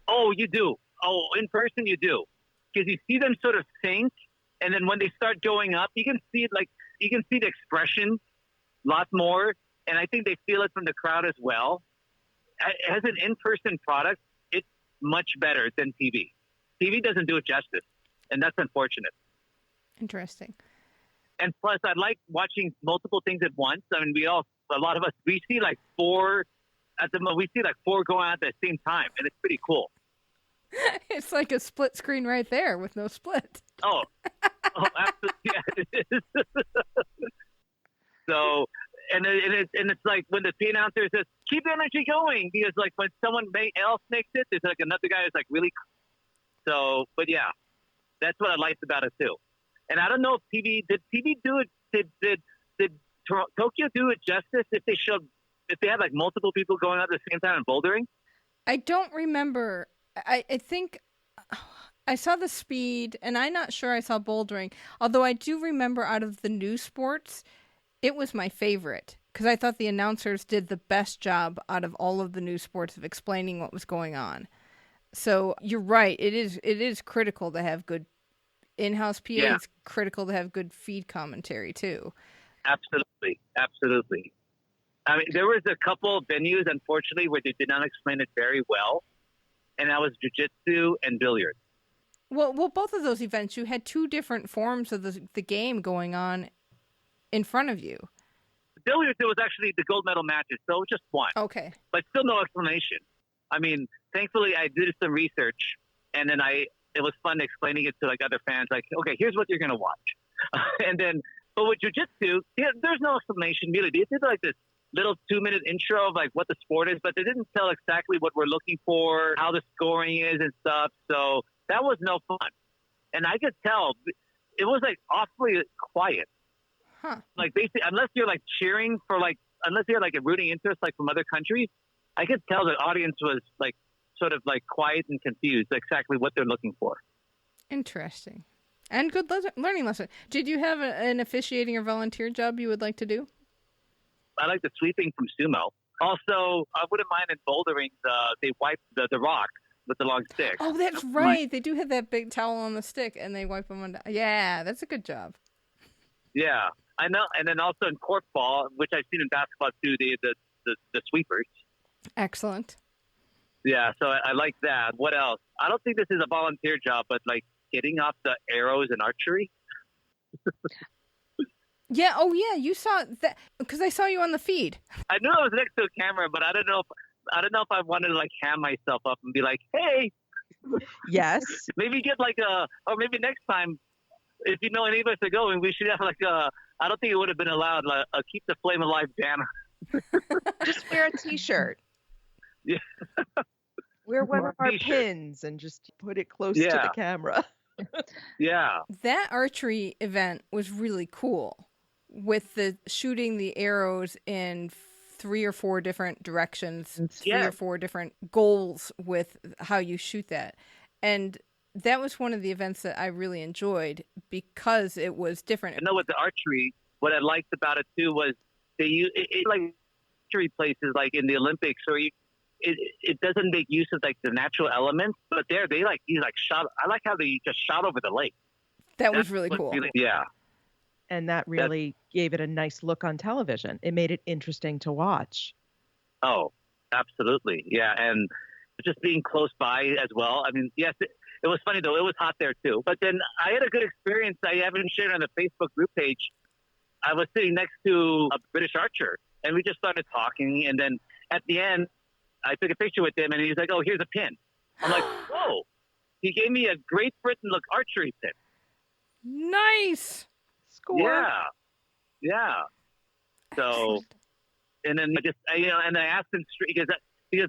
Oh, you do. Oh, in person you do, because you see them sort of sink, and then when they start going up, you can see it, like you can see the expression a lot more, and I think they feel it from the crowd as well. As an in-person product, it's much better than TV. TV doesn't do it justice, and that's unfortunate. Interesting. And plus, I like watching multiple things at once. I mean, a lot of us, we see like four going on at the same time, and it's pretty cool. It's like a split screen right there with no split. Oh, absolutely, yeah, it is. So, and it's like when the announcer says, "Keep the energy going," because like when someone else makes it, there's like another guy who's like really. So, but yeah, that's what I liked about it too. And I don't know if TV do it. Did Tokyo do it justice if they had like multiple people going out at the same time and bouldering? I don't remember. I think I saw the speed, and I'm not sure I saw bouldering. Although I do remember out of the new sports, it was my favorite because I thought the announcers did the best job out of all of the new sports of explaining what was going on. So you're right. It is critical to have good in-house PA. Yeah. It's critical to have good feed commentary too. Absolutely. I mean, there was a couple of venues, unfortunately, where they did not explain it very well, and that was jiu-jitsu and billiards. Well, both of those events, you had two different forms of the game going on in front of you. Billiards, it was actually the gold medal matches, so it was just one. Okay. But still no explanation. I mean, thankfully, I did some research, and then it was fun explaining it to like other fans, like, okay, here's what you're going to watch. But with jiu-jitsu, there's no explanation really. They did like this little 2-minute intro of like what the sport is, but they didn't tell exactly what we're looking for, how the scoring is and stuff. So that was no fun. And I could tell it was like awfully quiet. Huh. Like basically, unless you're like cheering for unless you're like a rooting interest like from other countries, I could tell the audience was like sort of like quiet and confused exactly what they're looking for. Interesting. And good learning lesson. Did you have an officiating or volunteer job you would like to do? I like the sweeping from sumo. Also, I wouldn't mind in bouldering. They wipe the rock with the long stick. Oh, that's right. They do have that big towel on the stick, and they wipe them on. Yeah, that's a good job. Yeah, I know. And then also in korfball, which I've seen in basketball too, the sweepers. Excellent. Yeah, so I like that. What else? I don't think this is a volunteer job, but like hitting off the arrows in archery. Yeah. Oh, yeah. You saw that because I saw you on the feed. I knew I was next to a camera, but I don't know if I wanted to like ham myself up and be like, "Hey." Yes. Maybe get like or maybe next time, if you know any of us are going, we should have like I don't think it would have been allowed a keep the flame alive banner. Just wear a T-shirt. Yeah. Wear one of our T-shirt. pins and just put it close to the camera. Yeah. That archery event was really cool with the shooting the arrows in 3 or 4 different directions, 3 or 4 different goals with how you shoot that. And that was one of the events that I really enjoyed because it was different. I know with the archery, what I liked about it too was they use it like archery places like in the Olympics, or it doesn't make use of like the natural elements, but they like you like shot. I like how they just shot over the lake. That was really cool. Yeah. And that really gave it a nice look on television. It made it interesting to watch. Oh, absolutely. Yeah. And just being close by as well. I mean, yes, it was funny though. It was hot there too. But then I had a good experience. I haven't shared on the Facebook group page. I was sitting next to a British archer and we just started talking. And then at the end, I took a picture with him and he's like, "Oh, here's a pin." I'm like, "Whoa." He gave me a Great Britain look archery pin. Nice. Score. Yeah. So, and then and I asked him because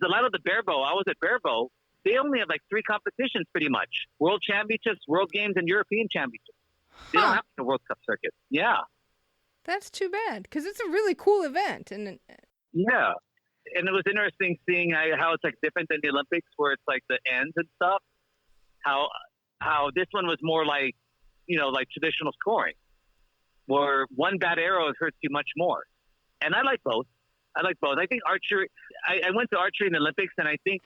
a lot of the barebow, I was at barebow, they only have like 3 competitions pretty much: World Championships, World Games, and European Championships. They don't have the World Cup circuit. Yeah. That's too bad because it's a really cool event. And yeah. And it was interesting seeing how it's like different than the Olympics where it's like the ends and stuff. How this one was more like, like traditional scoring, where one bad arrow hurts you much more. And I like both. I think archery. I went to archery in the Olympics, and I think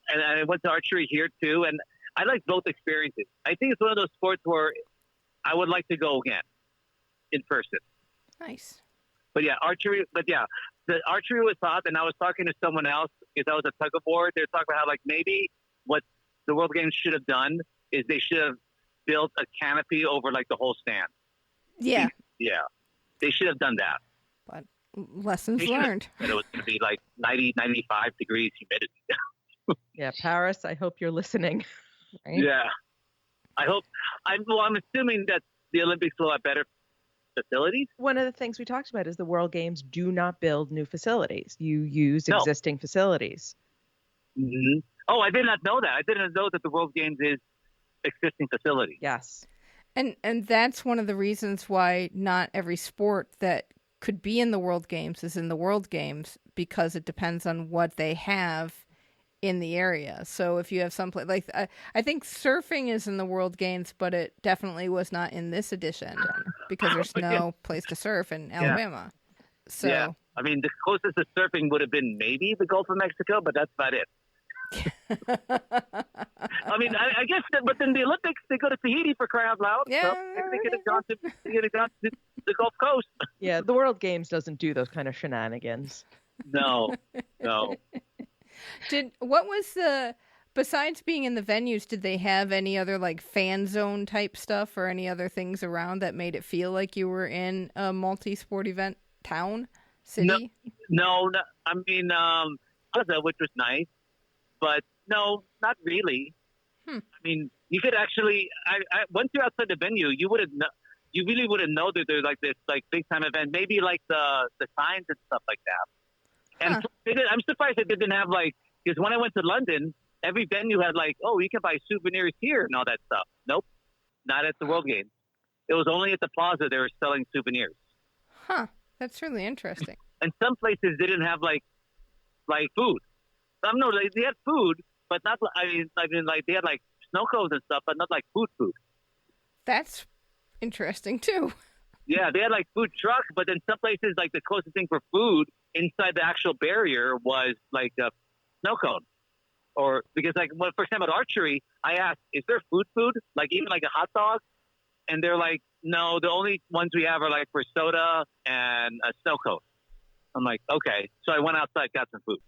and I went to archery here too, and I like both experiences. I think it's one of those sports where I would like to go again in person. Nice. But yeah, the archery was hot, and I was talking to someone else because I was a tug of war. They were talking about how like maybe what the World Games should have done is they should have built a canopy over like the whole stand. Yeah. Yeah. They should have done that. But lessons learned. And it was going to be like 90, 95 degrees humidity. Yeah, Paris, I hope you're listening. Right? Yeah. I'm assuming that the Olympics will have better facilities. One of the things we talked about is the World Games do not build new facilities. You use existing facilities. Mm-hmm. Oh, I did not know that. I didn't know that the World Games is existing facility. Yes. And that's one of the reasons why not every sport that could be in the World Games is in the World Games, because it depends on what they have in the area. So if you have some place like I think surfing is in the World Games, but it definitely was not in this edition because there's no place to surf in Alabama. So yeah. I mean, the closest to surfing would have been maybe the Gulf of Mexico, but that's about it. I mean, I guess, but then the Olympics, they go to Tahiti for crying out loud. Yeah, so maybe they could have gone to the Gulf Coast. Yeah, the World Games doesn't do those kind of shenanigans. No. Besides being in the venues, did they have any other like fan zone type stuff or any other things around that made it feel like you were in a multi-sport event city? No. I mean, Plaza, which was nice, but no, not really. I mean, you could actually, once you're outside the venue, you really wouldn't know that there's like this like big time event, maybe like the signs and stuff like that. And I'm surprised they didn't have like, because when I went to London, every venue had like, oh, you can buy souvenirs here and all that stuff. Nope, not at the World Games. It was only at the Plaza they were selling souvenirs. Huh, that's really interesting. And some places didn't have like food. Some they had food, but not. I mean, like they had like snow cones and stuff, but not like food. That's interesting too. Yeah, they had like food trucks, but then some places like the closest thing for food inside the actual barrier was like a snow cone. Or because like when first time at archery, I asked, "Is there food? Like even like a hot dog?" And they're like, "No, the only ones we have are like for soda and a snow cone." I'm like, "Okay." So I went outside, got some food,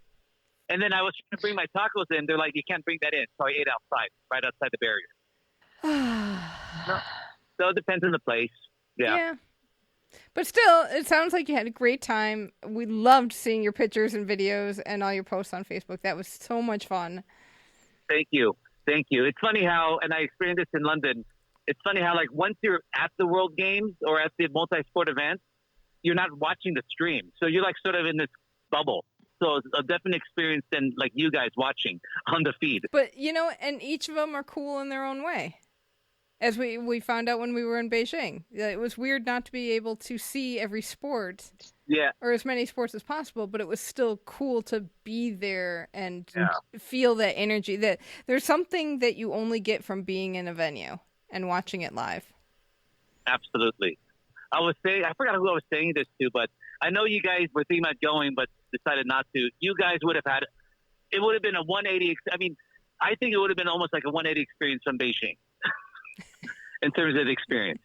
and then I was trying to bring my tacos in. They're like, "You can't bring that in." So I ate outside, right outside the barrier. So it depends on the place. Yeah. But still, it sounds like you had a great time. We loved seeing your pictures and videos and all your posts on Facebook. That was so much fun. Thank you. It's funny how, and I experienced this in London, it's funny how like once you're at the World Games or at the multi-sport event, you're not watching the stream. So you're like sort of in this bubble. So it's a definite experience than like you guys watching on the feed. But, and each of them are cool in their own way. As we found out when we were in Beijing. It was weird not to be able to see every sport. Yeah. Or as many sports as possible, but it was still cool to be there and feel that energy. That there's something that you only get from being in a venue and watching it live. Absolutely. I forgot who I was saying this to, but I know you guys were thinking about going, but decided not to. You guys would have it would have been a 180. I mean, I think it would have been almost like a 180 experience from Beijing. In terms of experience.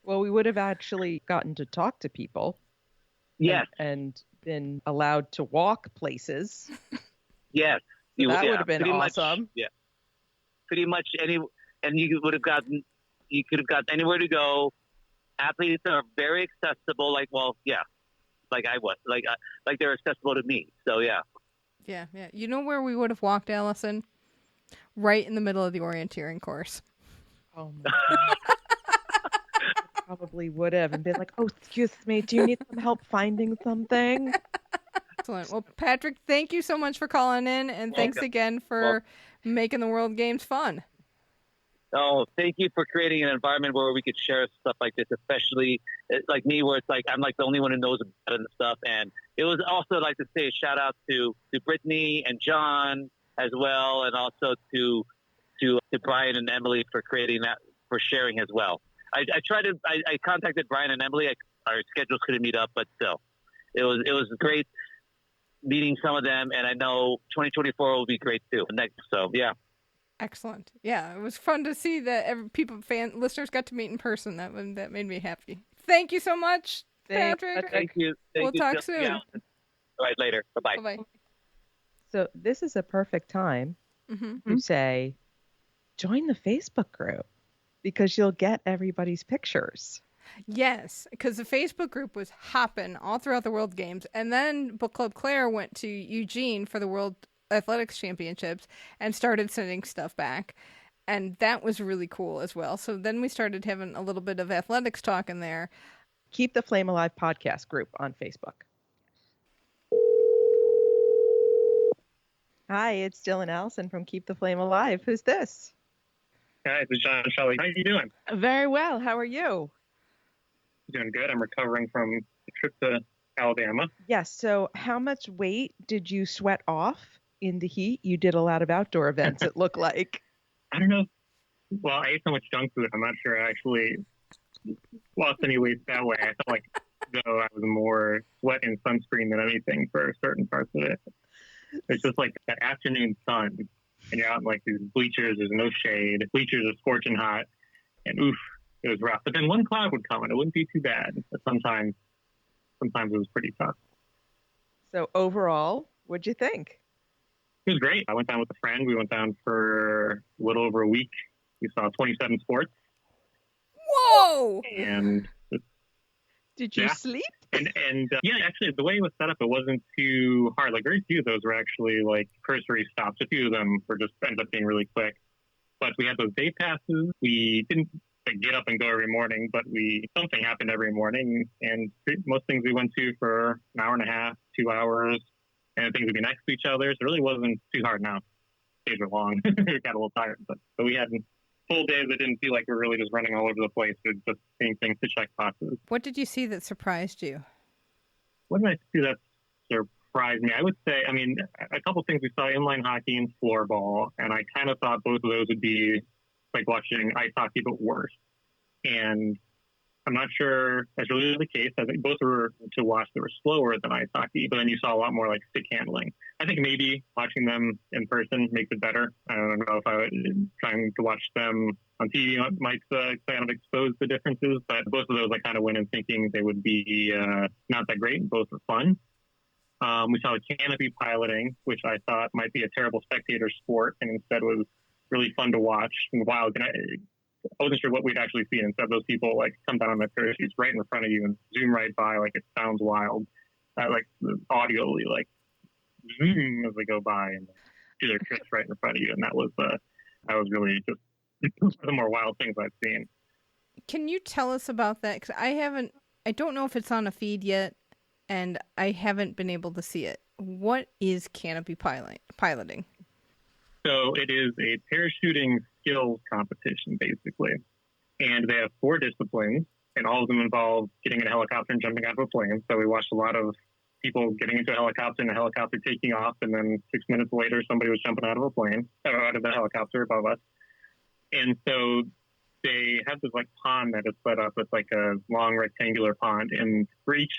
Well, we would have actually gotten to talk to people. Yes. And been allowed to walk places. Yes. So that would have been awesome. Yeah. Pretty much you could have gotten anywhere to go. Athletes are very accessible. Like I was. Like they're accessible to me. So, yeah. Yeah. You know where we would have walked, Alison? Right in the middle of the orienteering course. Oh my God. Probably would have and been like, "Oh, excuse me, do you need some help finding something?" Excellent. Well, Patrick, thank you so much for calling in, and thanks again for making the World Games fun. Oh, thank you for creating an environment where we could share stuff like this, especially like me, where it's like I'm like the only one who knows about it and stuff. And it was also like to say a shout out to Brittany and John as well, and also to Brian and Emily for creating that, for sharing as well. I contacted Brian and Emily. Our schedules couldn't meet up, but still, it was great. meeting some of them, and I know 2024 will be great too. So yeah. Excellent. Yeah, it was fun to see that listeners got to meet in person. That made me happy. Thank you so much, Patrick. Thank you. We'll talk soon. Yeah. All right, later. Bye-bye. Bye-bye. So this is a perfect time to say, join the Facebook group because you'll get everybody's pictures. Yes, because the Facebook group was hopping all throughout the World Games. And then Book Club Claire went to Eugene for the World Athletics Championships and started sending stuff back. And that was really cool as well. So then we started having a little bit of athletics talk in there. Keep the Flame Alive podcast group on Facebook. Hi, it's Jill and Alison from Keep the Flame Alive. Who's this? Hi, this is John Shelley. How are you doing? Very well. How are you? Doing good. I'm recovering from a trip to Alabama. Yes. So how much weight did you sweat off in the heat? You did a lot of outdoor events, it looked like. I don't know. Well, I ate so much junk food. I'm not sure I actually lost any weight that way. I felt like though I was more sweat and sunscreen than anything for certain parts of it. It's just like that afternoon sun, and you're out in like these bleachers. There's no shade. Bleachers are scorching hot, and oof, it was rough. But then one cloud would come, and it wouldn't be too bad. But sometimes it was pretty tough. So overall, what'd you think? It was great. I went down with a friend. We went down for a little over a week. We saw 27 sports. Whoa! And did you sleep? And yeah, actually, the way it was set up, it wasn't too hard. Like very few of those were actually like cursory stops. A few of them were just ended up being really quick. But we had those day passes. We didn't get up and go every morning, but something happened every morning. And most things we went to for an hour and a half, 2 hours, and things would be next to each other. So it really wasn't too hard. Now days are long. We got a little tired, but we had full days that didn't feel like we were really just running all over the place. It's just seeing things to check boxes. What did you see that surprised you? What did I see that surprised me? I would say, I mean, a couple things. We saw inline hockey and floorball, and I kind of thought both of those would be like watching ice hockey, but worse. And I'm not sure that's really the case. I think both were to watch that were slower than ice hockey, but then you saw a lot more like stick handling. I think maybe watching them in person makes it better. I don't know if trying to watch them on TV might kind of expose the differences, but both of those I kind of went in thinking they would be not that great. Both were fun. We saw the canopy piloting, which I thought might be a terrible spectator sport, and instead was really fun to watch and wild. And I wasn't sure what we'd actually see. Instead, those people like come down on their parachutes right in front of you and zoom right by, like it sounds wild, like audibly, like zoom as they go by and do their tricks right in front of you. And that was really just one of the more wild things I've seen. Can you tell us about that? Because I don't know if it's on a feed yet, and I haven't been able to see it. What is canopy piloting? So it is a parachuting skills competition, basically. And they have 4 disciplines, and all of them involve getting in a helicopter and jumping out of a plane. So we watched a lot of people getting into a helicopter and a helicopter taking off, and then 6 minutes later, somebody was jumping out of a plane, or out of the helicopter above us. And so they have this like pond that is set up. It's like a long rectangular pond. And for each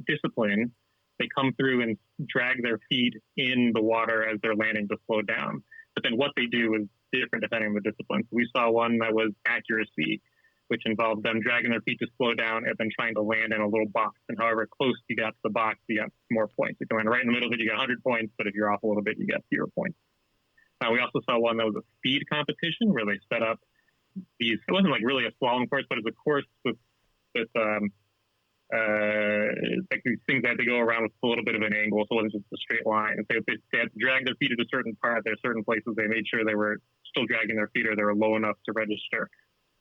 discipline, they come through and drag their feet in the water as they're landing to slow down. But then what they do is different depending on the discipline. So we saw one that was accuracy, which involved them dragging their feet to slow down and then trying to land in a little box. And however close you got to the box, you got more points. If you land right in the middle of it, you got 100 points. But if you're off a little bit, you got 0 points. We also saw one that was a speed competition where they set up these, it wasn't like really a slalom course, but it was a course with like these things that had to go around with a little bit of an angle, so it wasn't just a straight line. And they had to drag their feet at a certain part. There are certain places they made sure they were still dragging their feet or they were low enough to register.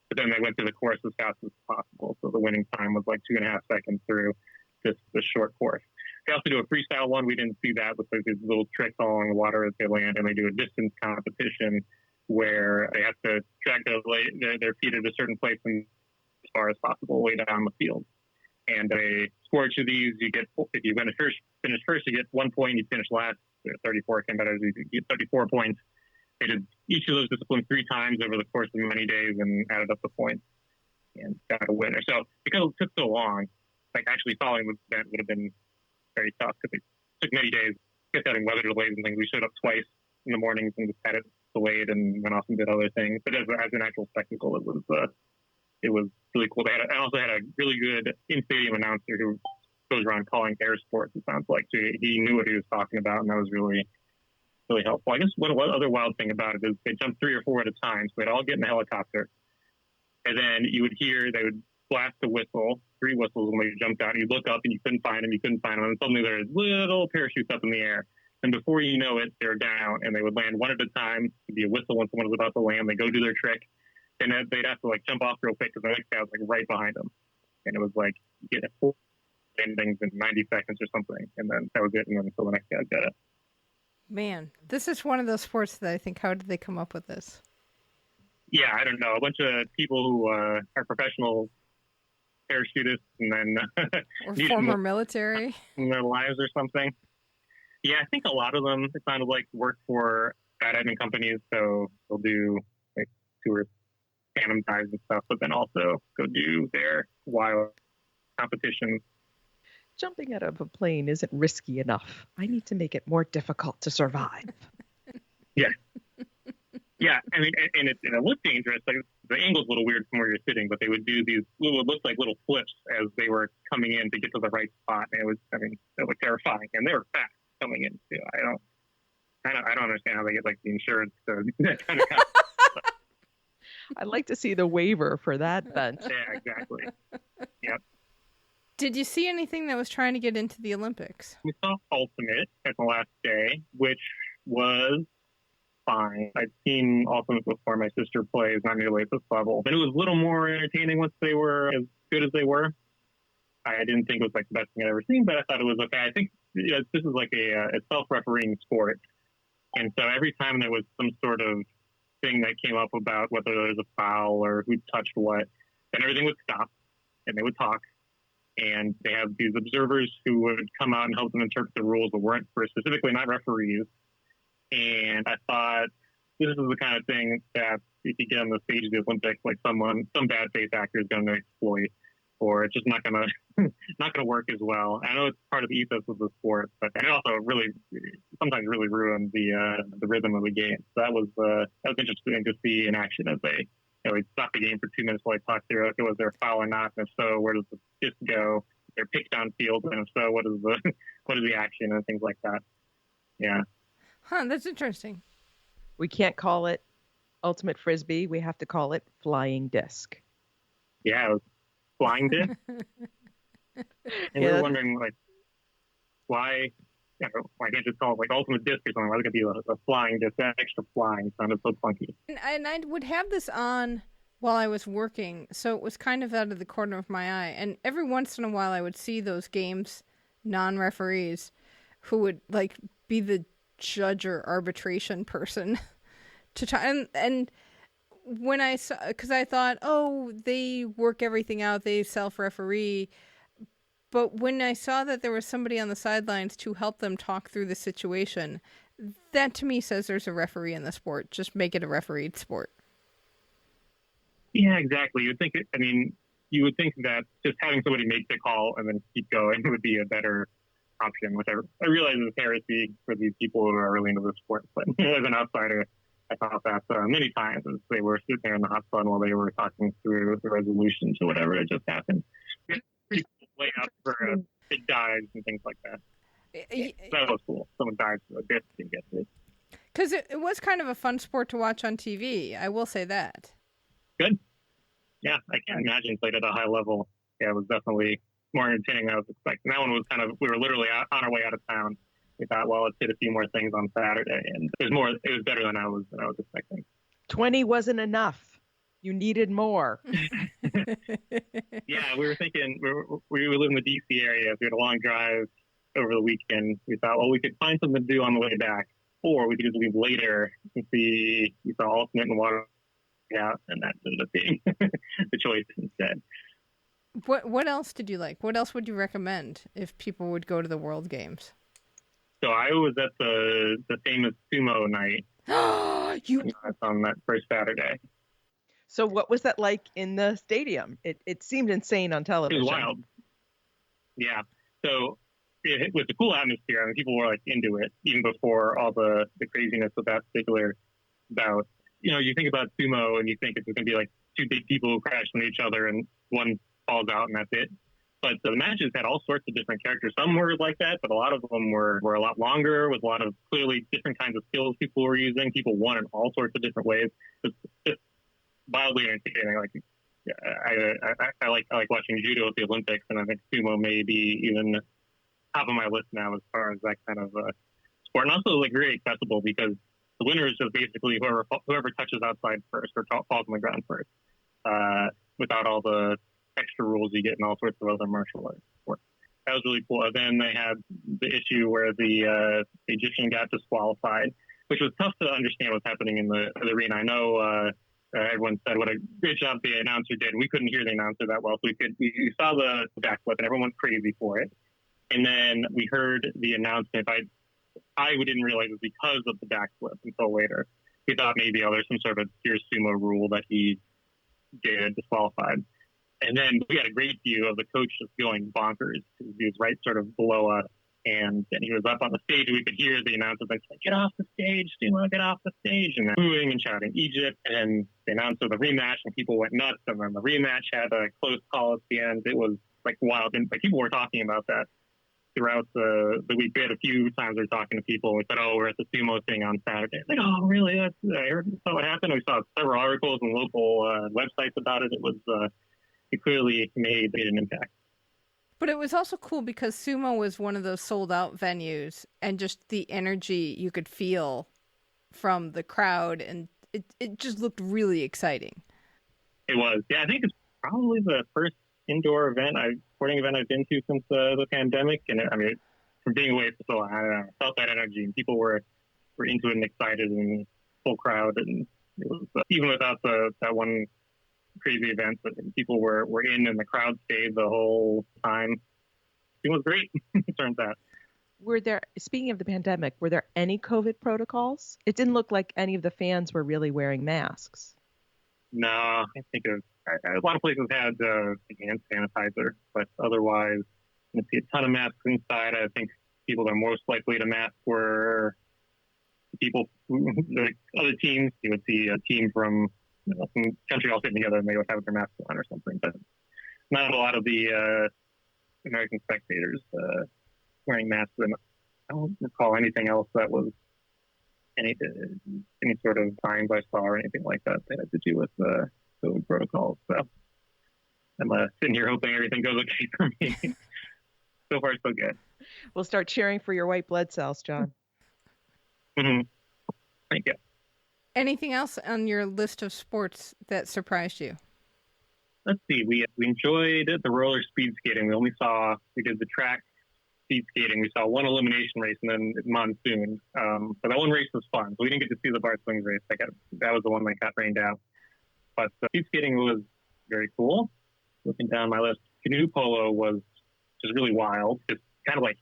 But then they went through the course as fast as possible. So the winning time was like 2.5 seconds through this short course. They also do a freestyle one. We didn't see that with like these little tricks all along the water as they land, and they do a distance competition where they have to drag their feet at a certain place and as far as possible way down the field. And they score each of these. You get, if you finish first, you get 1 point. You finish last, 34 came better. You get 34 points. They did each of those disciplines 3 times over the course of many days and added up the points and got a winner. So because it took so long, like actually following the event would have been very tough because it took many days kept having weather delays and things. We showed up twice in the mornings and just had it delayed and went off and did other things. But as an actual spectacle, it was really cool. I also had a really good in-stadium announcer who goes around calling air sports, it sounds like. So he knew what he was talking about, and that was really, really helpful. I guess one other wild thing about it is they jumped 3 or 4 at a time, so they'd all get in a helicopter. And then you would hear, they would blast a whistle, 3 whistles when they jumped out, and you'd look up and you couldn't find them, and suddenly there's little parachutes up in the air. And before you know it, they're down, and they would land one at a time. It'd be a whistle when someone was about to land. They go do their trick, and then they'd have to like jump off real quick because the next guy was like right behind them. And it was like, you get 4 landings in 90 seconds or something, and then that was it, and then until the next guy got it. Man, this is one of those sports that I think, how did they come up with this? Yeah, I don't know. A bunch of people who are professional parachutists and then or former military in their lives or something. Yeah, I think a lot of them, it sounded like, work for skydiving companies, so they'll do like tour tandem dives and stuff, but then also go do their wild competitions. Jumping out of a plane isn't risky enough. I need to make it more difficult to survive. Yeah. Yeah, I mean, and it looked dangerous. Like, the angle's a little weird from where you're sitting, but they would do these it looked like little flips as they were coming in to get to the right spot. And it was terrifying. And they were fast coming in too. I don't understand how they get like the insurance to that kind of I'd like to see the waiver for that bench. Yeah, exactly. Yep. Did you see anything that was trying to get into the Olympics? We saw Ultimate at the last day, which was fine. I'd seen Ultimate before. My sister plays, not nearly at this level, but it was a little more entertaining once they were as good as they were. I didn't think it was like the best thing I'd ever seen, but I thought it was okay. I think this is like a self-refereeing sport, and so every time there was some sort of thing that came up about whether there was a foul or who touched what, then everything would stop and they would talk. And they have these observers who would come out and help them interpret the rules, but weren't specifically not referees. And I thought this is the kind of thing that if you get on the stage of the Olympics, like some bad faith actor is going to exploit, or it's just not going to work as well. I know it's part of the ethos of the sport, but it also sometimes really ruined the rhythm of the game. So that was interesting to see in action as they stop the game for 2 minutes while they talk through, okay, was there a foul or not? And if so, where does the disc go? They're picked down field, and if so, what is the action and things like that? Yeah. Huh, that's interesting. We can't call it ultimate frisbee. We have to call it flying disc. Yeah, it was flying disc. And we were wondering, like, why can't just call it like ultimate disc or something? Why would it be a flying disc? That extra flying sounded so funky. And I would have this on while I was working, so it was kind of out of the corner of my eye. And every once in a while, I would see those games, non-referees, who would like be the judge or arbitration person to try. And when I saw, because I thought, oh, they work everything out, they self-referee. But when I saw that there was somebody on the sidelines to help them talk through the situation, that to me says there's a referee in the sport. Just make it a refereed sport. Yeah, exactly. You would think that just having somebody make the call and then keep going would be a better option, which I realize is heresy for these people who are really into the sport. But as an outsider, I thought that many times as they were sitting there in the hot sun while they were talking through the resolution to whatever had just happened. People lay out for big dives and things like that. That was cool. Someone dives for a bit and gets it. Because it was kind of a fun sport to watch on TV. I will say that. Good. Yeah, I can't imagine played at a high level. Yeah, it was definitely more entertaining than I was expecting. That one was we were literally on our way out of town. We thought, well, let's hit a few more things on Saturday, and it was better than I was expecting. 20 wasn't enough. You needed more. Yeah, we were thinking we live in the DC area. We had a long drive over the weekend. We thought, well, we could find something to do on the way back, or we could just leave later and see. We saw Ultimate and Water out, and that ended up being the choice instead. What else did you like? What else would you recommend if people would go to the World Games? So I was at the famous sumo night. That's on that first Saturday. So what was that like in the stadium? It seemed insane on television. It was wild. Yeah. So it was a cool atmosphere. I mean, people were like into it even before all the craziness of that particular bout. You think about sumo and you think it's going to be like two big people who crash into each other and one falls out and that's it. But the matches had all sorts of different characters. Some were like that, but a lot of them were a lot longer with a lot of clearly different kinds of skills people were using. People won in all sorts of different ways. It's just wildly entertaining. Like, I like watching judo at the Olympics, and I think sumo may be even top of my list now as far as that kind of sport. And also like very accessible because the winner is just basically whoever touches outside first or falls on the ground first, without all the extra rules you get in all sorts of other martial arts sports. That was really cool. And then they had the issue where the Egyptian got disqualified, which was tough to understand what's happening in the arena. I know everyone said what a great job the announcer did. We couldn't hear the announcer that well, so we saw the backflip, and everyone went crazy for it. And then we heard the announcement. I didn't realize it was because of the backflip until later. We thought maybe, there's some sort of obscure sumo rule that he did disqualified. And then we had a great view of the coach just going bonkers. He was right sort of below us. And then he was up on the stage, and we could hear the announcer like, get off the stage, Sumo, get off the stage. And then booing and shouting Egypt. And the announcer the rematch, and people went nuts. And then the rematch had a close call at the end. It was like wild. And like, people were talking about that throughout the week. We had a few times we were talking to people. We said, we're at the sumo thing on Saturday. Like, oh, really? I saw what happened. We saw several articles and local websites about it. It was... it clearly made an impact. But it was also cool because sumo was one of those sold-out venues, and just the energy you could feel from the crowd, and it just looked really exciting. It was. Yeah, I think it's probably the first indoor sporting event I've been to since the pandemic. And from being away for so long, I felt that energy, and people were into it and excited, and full crowd. And it was even without that one crazy event, but people were in, and the crowd stayed the whole time. It was great. It turns out. Speaking of the pandemic, were there any COVID protocols? It didn't look like any of the fans were really wearing masks. No, I think a lot of places had hand sanitizer, but otherwise, you see a ton of masks inside. I think people that are most likely to mask were people, like other teams. You would see a team from some country all sitting together, and they would have their masks on or something. But not a lot of the American spectators wearing masks. And I don't recall anything else that was any sort of signs I saw or anything like that that had to do with COVID protocols. So I'm sitting here hoping everything goes okay for me. So far, so good. We'll start cheering for your white blood cells, John. Mm-hmm. Thank you. Anything else on your list of sports that surprised you? Let's see. We enjoyed the roller speed skating. We did the track speed skating. We saw one elimination race and then monsoon. But that one race was fun. So we didn't get to see the bar swings race. That was the one that got rained out. But speed skating was very cool. Looking down my list, canoe polo was just really wild. It's kind of like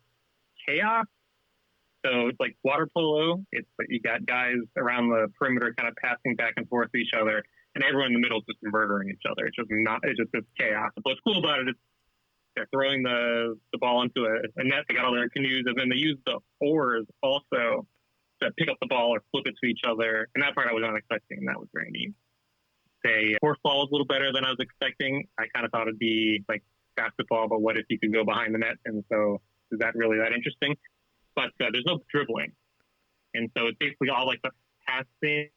chaos. So it's like water polo. It's like you got guys around the perimeter kind of passing back and forth to each other, and everyone in the middle is just murdering each other. It's just chaos. But what's cool about it is they're throwing the ball into a net. They got all their canoes, and then they use the oars also to pick up the ball or flip it to each other. And that part I was not expecting, and that was very neat. Horseball was a little better than I was expecting. I kind of thought it'd be like basketball, but what if you could go behind the net? And so is that really that interesting? But there's no dribbling. And so it's basically all like the passing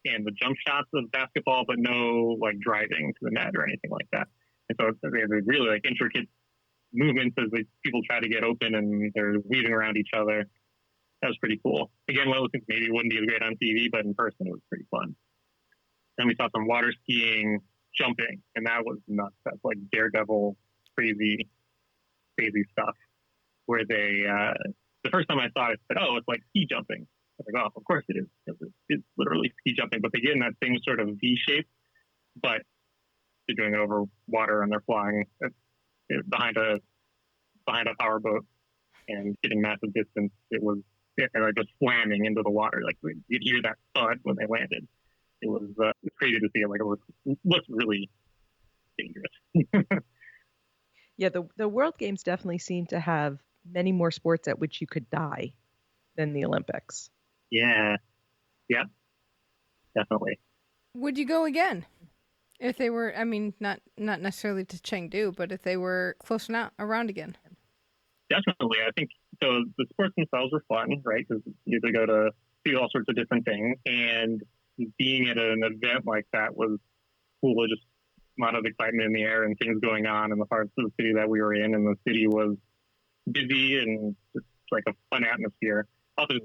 and the jump shots of basketball, but no like driving to the net or anything like that. And so they have really like intricate movements as people try to get open, and they're weaving around each other. That was pretty cool. Again, one of those things maybe wouldn't be as great on TV, but in person it was pretty fun. Then we saw some water skiing, jumping, and that was nuts. That's like daredevil, crazy stuff. Where they, the first time I saw it, I said, "Oh, it's like ski jumping." I was like, "Oh, of course it is. It's literally ski jumping." But they get in that same sort of V shape, but they're doing it over water, and they're flying behind a power boat and getting massive distance. And they're just slamming into the water. Like you'd hear that thud when they landed. It was crazy to see it. Like it looks really dangerous. Yeah, the World Games definitely seem to have many more sports at which you could die than the Olympics. Yeah. Yep. Definitely. Would you go again? If they were, I mean, not necessarily to Chengdu, but if they were close enough around again. Definitely. I think so. The sports themselves are fun, right? Because you get to go to see all sorts of different things. And being at an event like that was cool. Just a lot of excitement in the air and things going on in the parts of the city that we were in. And the city was busy and just like a fun atmosphere. Also,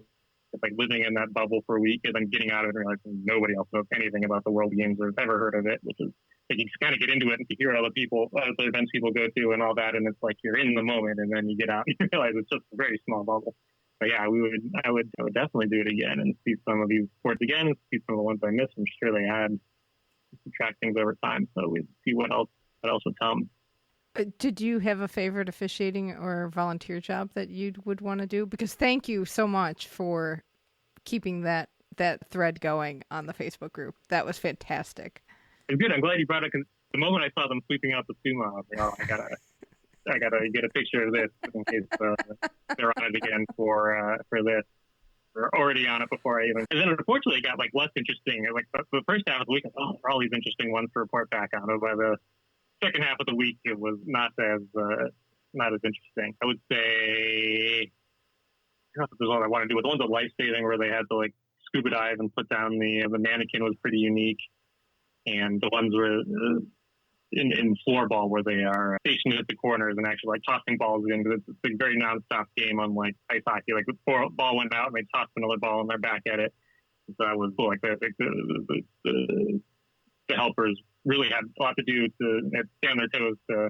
it's like living in that bubble for a week and then getting out of it and realizing nobody else knows anything about the World Games or has ever heard of it, which is like you kind of get into it and you hear other people, other events people go to and all that, and it's like you're in the moment, and then you get out and you realize it's just a very small bubble. But yeah, I would definitely do it again and see some of these sports again and see some of the ones I missed. I'm sure they had to track things over time, so we'd see what else would come. Did you have a favorite officiating or volunteer job that you would want to do? Because thank you so much for keeping that thread going on the Facebook group. That was fantastic. It's good. I'm glad you brought it, because the moment I saw them sweeping out the sumo, I was like, oh, I gotta get a picture of this in case they're on it again for this. We're already on it before I even. And then unfortunately, it got like less interesting. Like the first half of the week, there are all these interesting ones to report back on. But by the second half of the week, it was not as interesting. I would say, I don't know if there's one I want to do. With the ones with life saving, where they had to like scuba dive and put down the mannequin, was pretty unique. And the ones where in floorball, where they are stationed at the corners and actually like tossing balls in, because it's a very nonstop game, unlike ice hockey. Like the ball went out and they tossed another ball and they're back at it. So that was cool. Like the helpers really had a lot to do to stay on their toes to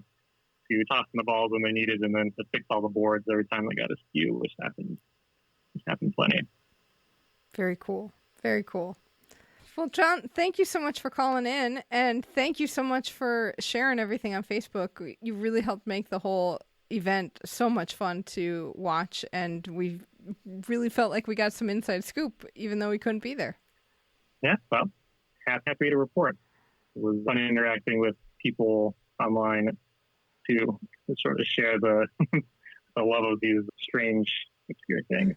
toss in the balls when they needed, and then to fix all the boards every time they got a skew, which happened plenty. Very cool. Very cool. Well, John, thank you so much for calling in, and thank you so much for sharing everything on Facebook. You really helped make the whole event so much fun to watch, and we really felt like we got some inside scoop, even though we couldn't be there. Yeah, well, happy to report. It was fun interacting with people online to sort of share the the love of these strange, obscure things.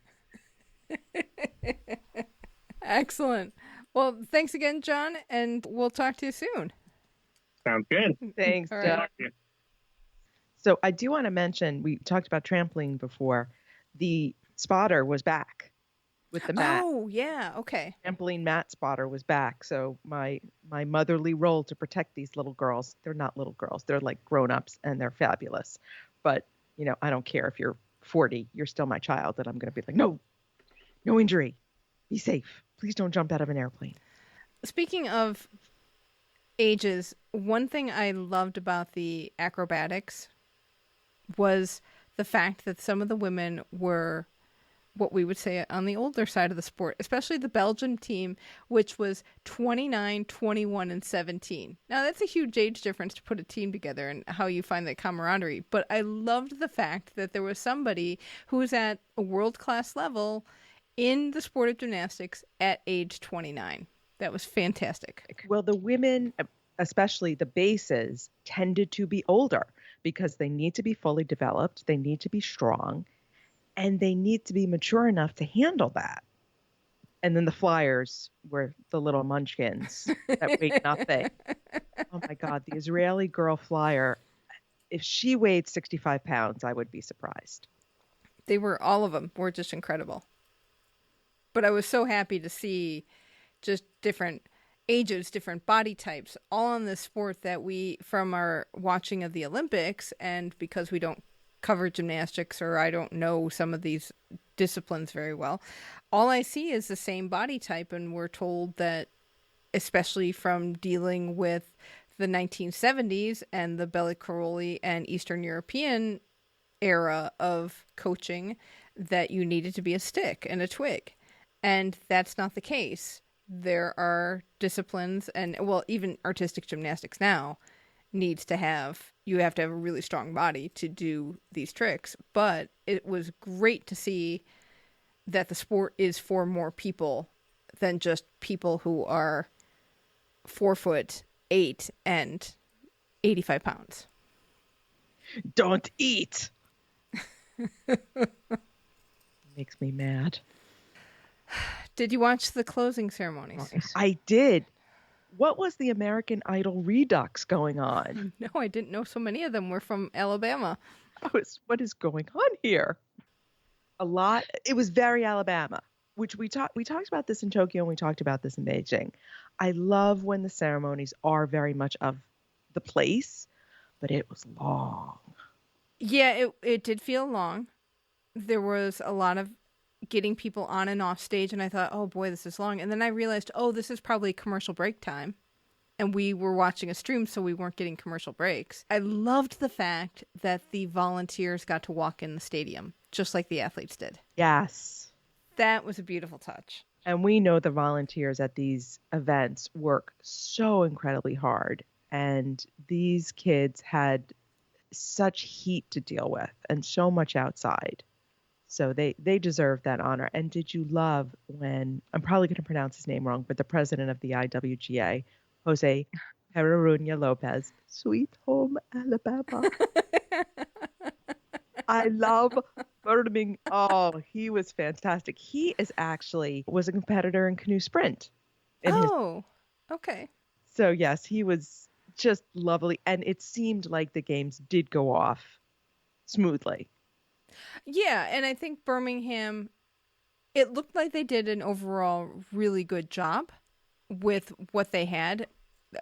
Excellent. Well, thanks again, John, and we'll talk to you soon. Sounds good. Thanks, John. So I do want to mention, we talked about trampoline before. The spotter was back with the mat. Oh, yeah. Okay. Trampoline mat spotter was back. So my motherly role to protect these little girls, they're not little girls. They're like grown-ups, and they're fabulous. But, I don't care if you're 40, you're still my child, and I'm going to be like, no injury. Be safe. Please don't jump out of an airplane. Speaking of ages, one thing I loved about the acrobatics was the fact that some of the women were what we would say on the older side of the sport, especially the Belgian team, which was 29, 21, and 17. Now, that's a huge age difference to put a team together and how you find that camaraderie. But I loved the fact that there was somebody who was at a world-class level in the sport of gymnastics at age 29. That was fantastic. Well, the women, especially the bases, tended to be older because they need to be fully developed, they need to be strong, and they need to be mature enough to handle that. And then the flyers were the little munchkins that weighed nothing. Oh my God, the Israeli girl flyer, if she weighed 65 pounds, I would be surprised. All of them were just incredible. But I was so happy to see just different ages, different body types, all in this sport that we, from our watching of the Olympics, and because we don't cover gymnastics or I don't know some of these disciplines very well, all I see is the same body type. And we're told that, especially from dealing with the 1970s and the Belli Caroli and Eastern European era of coaching, that you needed to be a stick and a twig. And that's not the case. There are disciplines, and even artistic gymnastics now you have to have a really strong body to do these tricks. But it was great to see that the sport is for more people than just people who are 4'8" and 85 pounds. Don't eat. Makes me mad. Did you watch the closing ceremonies? I did. What was the American Idol Redux going on? No, I didn't know so many of them were from Alabama. What is going on here? A lot. It was very Alabama, which we talked about this in Tokyo and we talked about this in Beijing. I love when the ceremonies are very much of the place, but it was long. Yeah, it did feel long. There was a lot of getting people on and off stage, and I thought, oh boy, this is long. And then I realized, oh, this is probably commercial break time. And we were watching a stream, so we weren't getting commercial breaks. I loved the fact that the volunteers got to walk in the stadium, just like the athletes did. Yes. That was a beautiful touch. And we know the volunteers at these events work so incredibly hard. And these kids had such heat to deal with and so much outside. So they deserve that honor. And did you love when, I'm probably going to pronounce his name wrong, but the president of the IWGA, Jose Pereruña Lopez, Sweet Home Alabama. I love Birmingham. Oh, he was fantastic. He was a competitor in canoe sprint. Okay. So yes, he was just lovely. And it seemed like the games did go off smoothly. Yeah, and I think Birmingham, it looked like they did an overall really good job with what they had.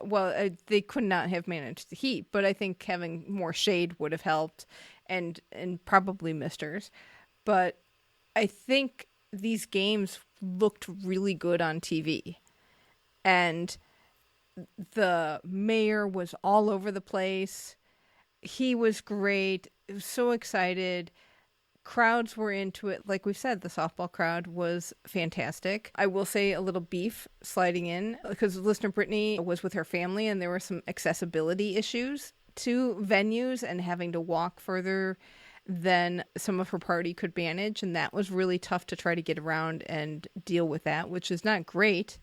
Well, they could not have managed the heat, but I think having more shade would have helped, and probably misters. But I think these games looked really good on TV. And the mayor was all over the place. He was great. He was so excited. Crowds were into it. Like we said, the softball crowd was fantastic. I will say a little beef sliding in because listener Brittany was with her family and there were some accessibility issues to venues and having to walk further than some of her party could manage. And that was really tough to try to get around and deal with that, which is not great.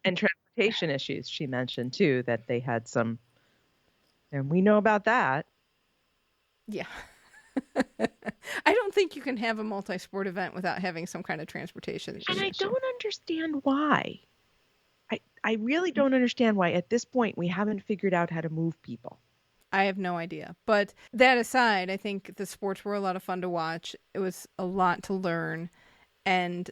And transportation issues, she mentioned too, that they had some, and we know about that. Yeah. I don't think you can have a multi-sport event without having some kind of transportation issue. And I don't understand why. I really don't understand why at this point we haven't figured out how to move people. I have no idea. But that aside, I think the sports were a lot of fun to watch. It was a lot to learn. And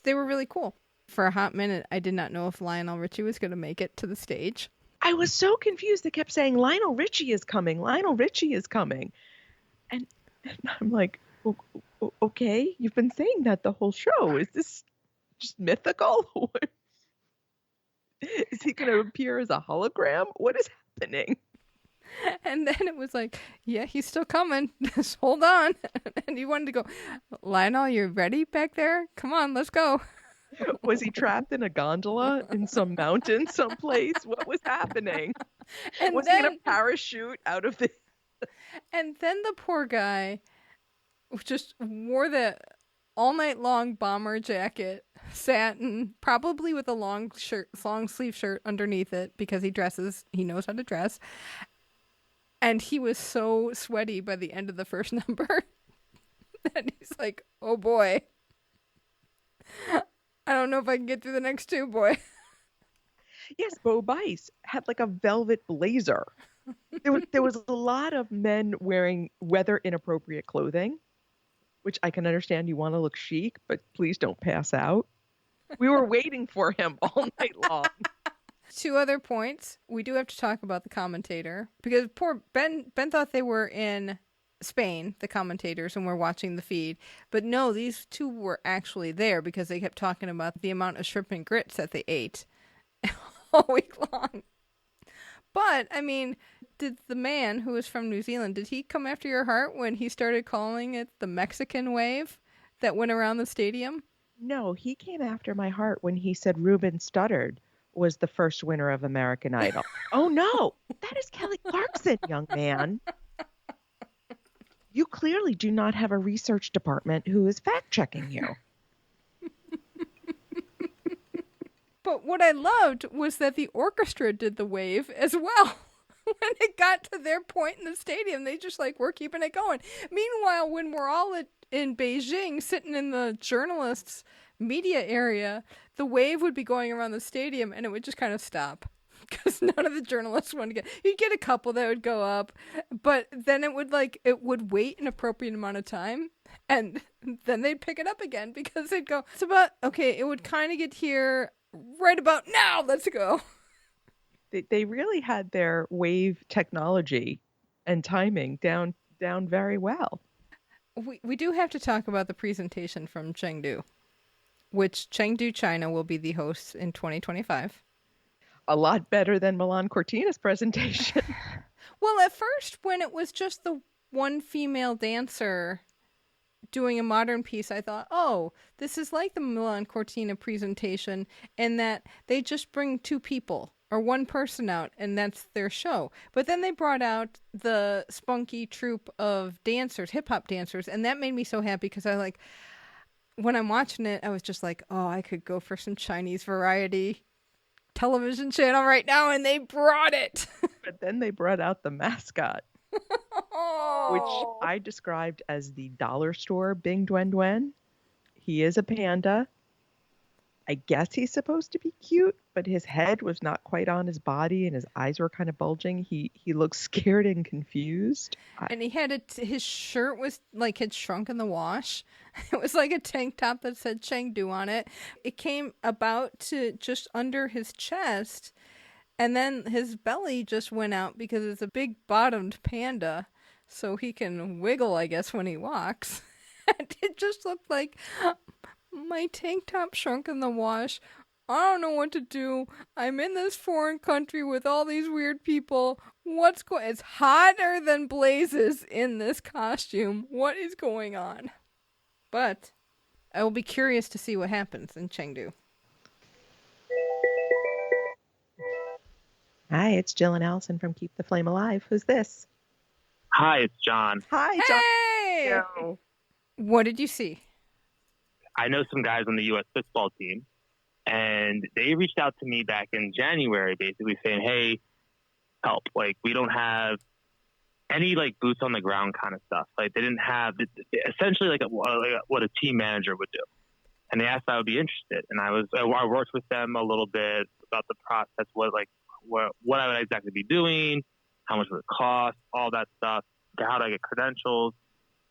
they were really cool. For a hot minute, I did not know if Lionel Richie was going to make it to the stage. I was so confused. They kept saying, Lionel Richie is coming. Lionel Richie is coming. And I'm like, okay, you've been saying that the whole show. Is this just mythical? Is he going to appear as a hologram? What is happening? And then it was like, yeah, he's still coming. Just hold on. And he wanted to go, Lionel, you ready back there? Come on, let's go. Was he trapped in a gondola in some mountain someplace? What was happening? And was he going to parachute out of the... And then the poor guy just wore the all-night-long bomber jacket, satin, probably with a long sleeve shirt underneath it because he knows how to dress. And he was so sweaty by the end of the first number that he's like, oh boy. I don't know if I can get through the next two, boy. Yes, Bo Bice had like a velvet blazer. There was a lot of men wearing weather inappropriate clothing, which I can understand. You want to look chic, but please don't pass out. We were waiting for him all night long. 2 other points. We do have to talk about the commentator because poor Ben thought they were in Spain, the commentators, and we're watching the feed. But no, these 2 were actually there because they kept talking about the amount of shrimp and grits that they ate all week long. But, I mean, did the man who was from New Zealand, did he come after your heart when he started calling it the Mexican wave that went around the stadium? No, he came after my heart when he said Ruben Studdard was the first winner of American Idol. Oh, no, that is Kelly Clarkson, young man. You clearly do not have a research department who is fact-checking you. But what I loved was that the orchestra did the wave as well. when it got to their point in the stadium, they just like, we're keeping it going. Meanwhile, when we're all in Beijing, sitting in the journalists' media area, the wave would be going around the stadium and it would just kind of stop. Because none of the journalists wanted to you'd get a couple that would go up, but then it would wait an appropriate amount of time, and then they'd pick it up again because they'd go, it's about, okay, it would kind of get here right about now, let's go. They really had their wave technology and timing down very well. We do have to talk about the presentation from Chengdu, which Chengdu, China will be the host in 2025. A lot better than Milan Cortina's presentation. Well, at first, when it was just the one female dancer doing a modern piece, I thought, oh, this is like the Milan Cortina presentation in that they just bring two people or one person out and that's their show. But then they brought out the spunky troupe of dancers, hip-hop dancers, and that made me so happy because when I'm watching it, I was just like, oh, I could go for some Chinese variety television channel right now, and they brought it. But then they brought out the mascot, which I described as the dollar store Bing Duen Duen. He is a panda. I guess he's supposed to be cute, but his head was not quite on his body and his eyes were kind of bulging. He looked scared and confused. And he had his shirt was like had shrunk in the wash. It was like a tank top that said Chengdu on it. It came about to just under his chest, and then his belly just went out because it's a big bottomed panda, so he can wiggle, I guess, when he walks. And it just looked like my tank top shrunk in the wash. I don't know what to do. I'm in this foreign country with all these weird people. It's hotter than blazes in this costume. What is going on? But I will be curious to see what happens in Chengdu. Hi, it's Jill and Alison from Keep the Flame Alive. Who's this? Hi, it's John. Hi, John. Hey! What did you see? I know some guys on the U.S. football team, and they reached out to me back in January, basically saying, hey, help. Like, we don't have any, like, boots on the ground kind of stuff. Like, they didn't have essentially like what a team manager would do. And they asked if I would be interested. And I worked with them a little bit about the process, what I would exactly be doing, how much would it cost, all that stuff, how do I get credentials.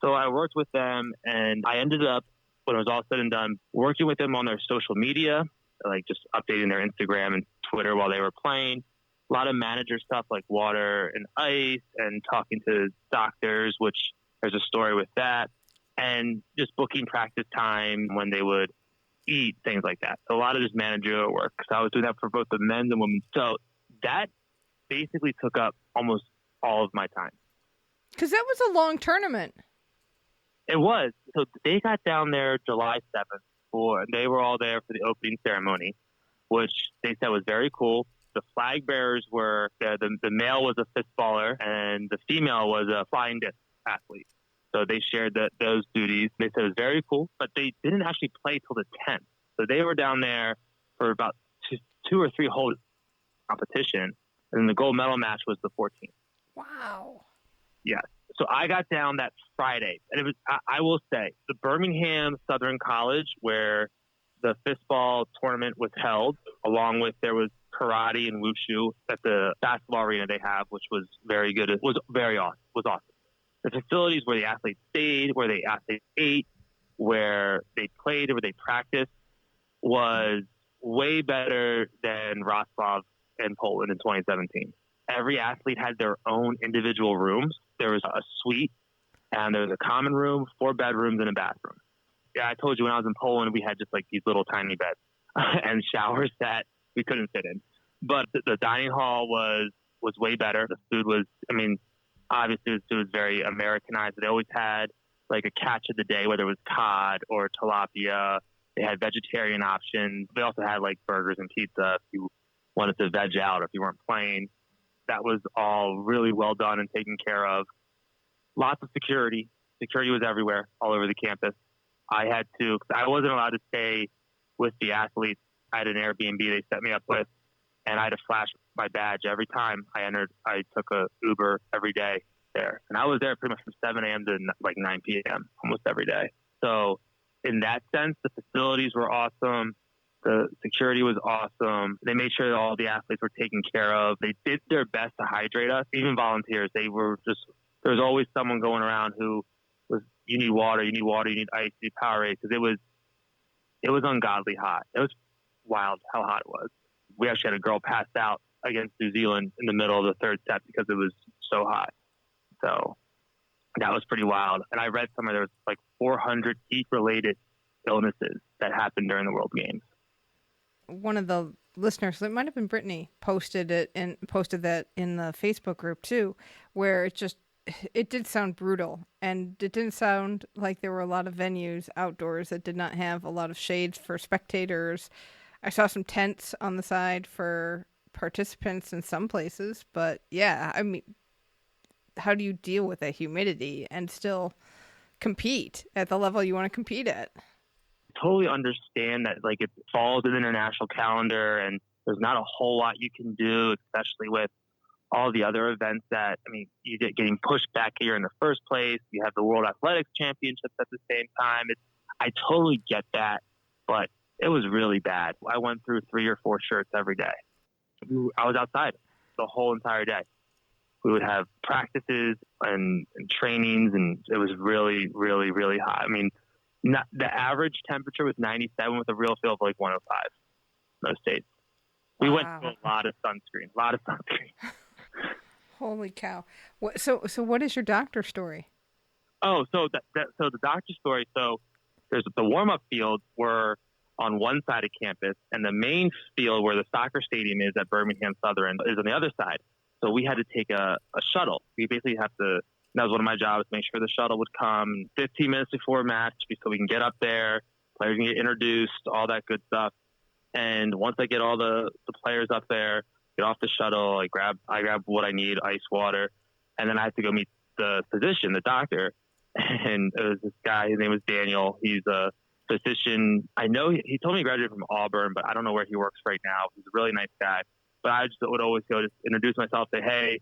So I worked with them, and I ended up, when it was all said and done, working with them on their social media, like just updating their Instagram and Twitter while they were playing. A lot of manager stuff like water and ice and talking to doctors, which there's a story with that, and just booking practice time when they would eat, things like that. So a lot of just managerial work. So I was doing that for both the men's and women's. So that basically took up almost all of my time. Because that was a long tournament. It was. So they got down there July 7th. They were all there for the opening ceremony, which they said was very cool. The flag bearers were, the male was a fistballer and the female was a flying disc athlete. So they shared those duties. They said it was very cool, but they didn't actually play till the 10th. So they were down there for about two or three whole competition. And then the gold medal match was the 14th. Wow. Yes. So I got down that Friday, and it was, I will say, the Birmingham Southern College, where the fistball tournament was held, along with there was karate and wushu at the basketball arena they have, which was very good. It was very awesome. It was awesome. The facilities where the athletes stayed, where the athletes ate, where they played, where they practiced, was way better than Wrocław and Poland in 2017. Every athlete had their own individual rooms. There was a suite, and there was a common room, 4 bedrooms, and a bathroom. Yeah, I told you when I was in Poland, we had just like these little tiny beds and showers that we couldn't fit in. But the dining hall was way better. The food was, obviously the food was very Americanized. They always had like a catch of the day, whether it was cod or tilapia. They had vegetarian options. They also had like burgers and pizza if you wanted to veg out or if you weren't playing. That was all really well done and taken care of. Lots of security. Security was everywhere, all over the campus. I wasn't allowed to stay with the athletes. I had an Airbnb they set me up with, and I had to flash my badge every time I entered. I took a Uber every day there, and I was there pretty much from 7 a.m. to like 9 p.m. almost every day. So in that sense, the facilities were awesome. The security was awesome. They made sure that all the athletes were taken care of. They did their best to hydrate us, even volunteers. They were just, there was always someone going around who was, you need water, you need water, you need ice, you need Powerade, because it was ungodly hot. It was wild how hot it was. We actually had a girl passed out against New Zealand in the middle of the third set because it was so hot. So that was pretty wild. And I read somewhere there was like 400 heat-related illnesses that happened during the World Games. One of the listeners, it might have been Brittany, posted that in the Facebook group too, where it did sound brutal, and it didn't sound like there were a lot of venues outdoors that did not have a lot of shades for spectators. I saw some tents on the side for participants in some places, but yeah, I mean, how do you deal with that humidity and still compete at the level you want to compete at? Totally understand that, like, it falls in the international calendar and there's not a whole lot you can do, especially with all the other events that, I mean, you get getting pushed back here in the first place. You have the World Athletics Championships at the same time. I totally get that, but it was really bad. I went through 3 or 4 shirts every day. I was outside the whole entire day. We would have practices and trainings, and it was really, really, really hot. I mean, the average temperature was 97 with a real feel of like 105 in those states. We went through a lot of sunscreen. Holy cow. So what is your doctor story? Oh, so the doctor story, so there's the warm-up fields were on one side of campus, and the main field where the soccer stadium is at Birmingham Southern is on the other side. So we had to take a shuttle. We basically have to, that was one of my jobs, make sure the shuttle would come 15 minutes before a match so we can get up there, players can get introduced, all that good stuff. And once I get all the players up there, get off the shuttle, I grab what I need, ice, water, and then I have to go meet the physician, the doctor. And it was this guy, his name was Daniel. He's a physician. I know he told me he graduated from Auburn, but I don't know where he works right now. He's a really nice guy. But I just would always go, just introduce myself, say, hey,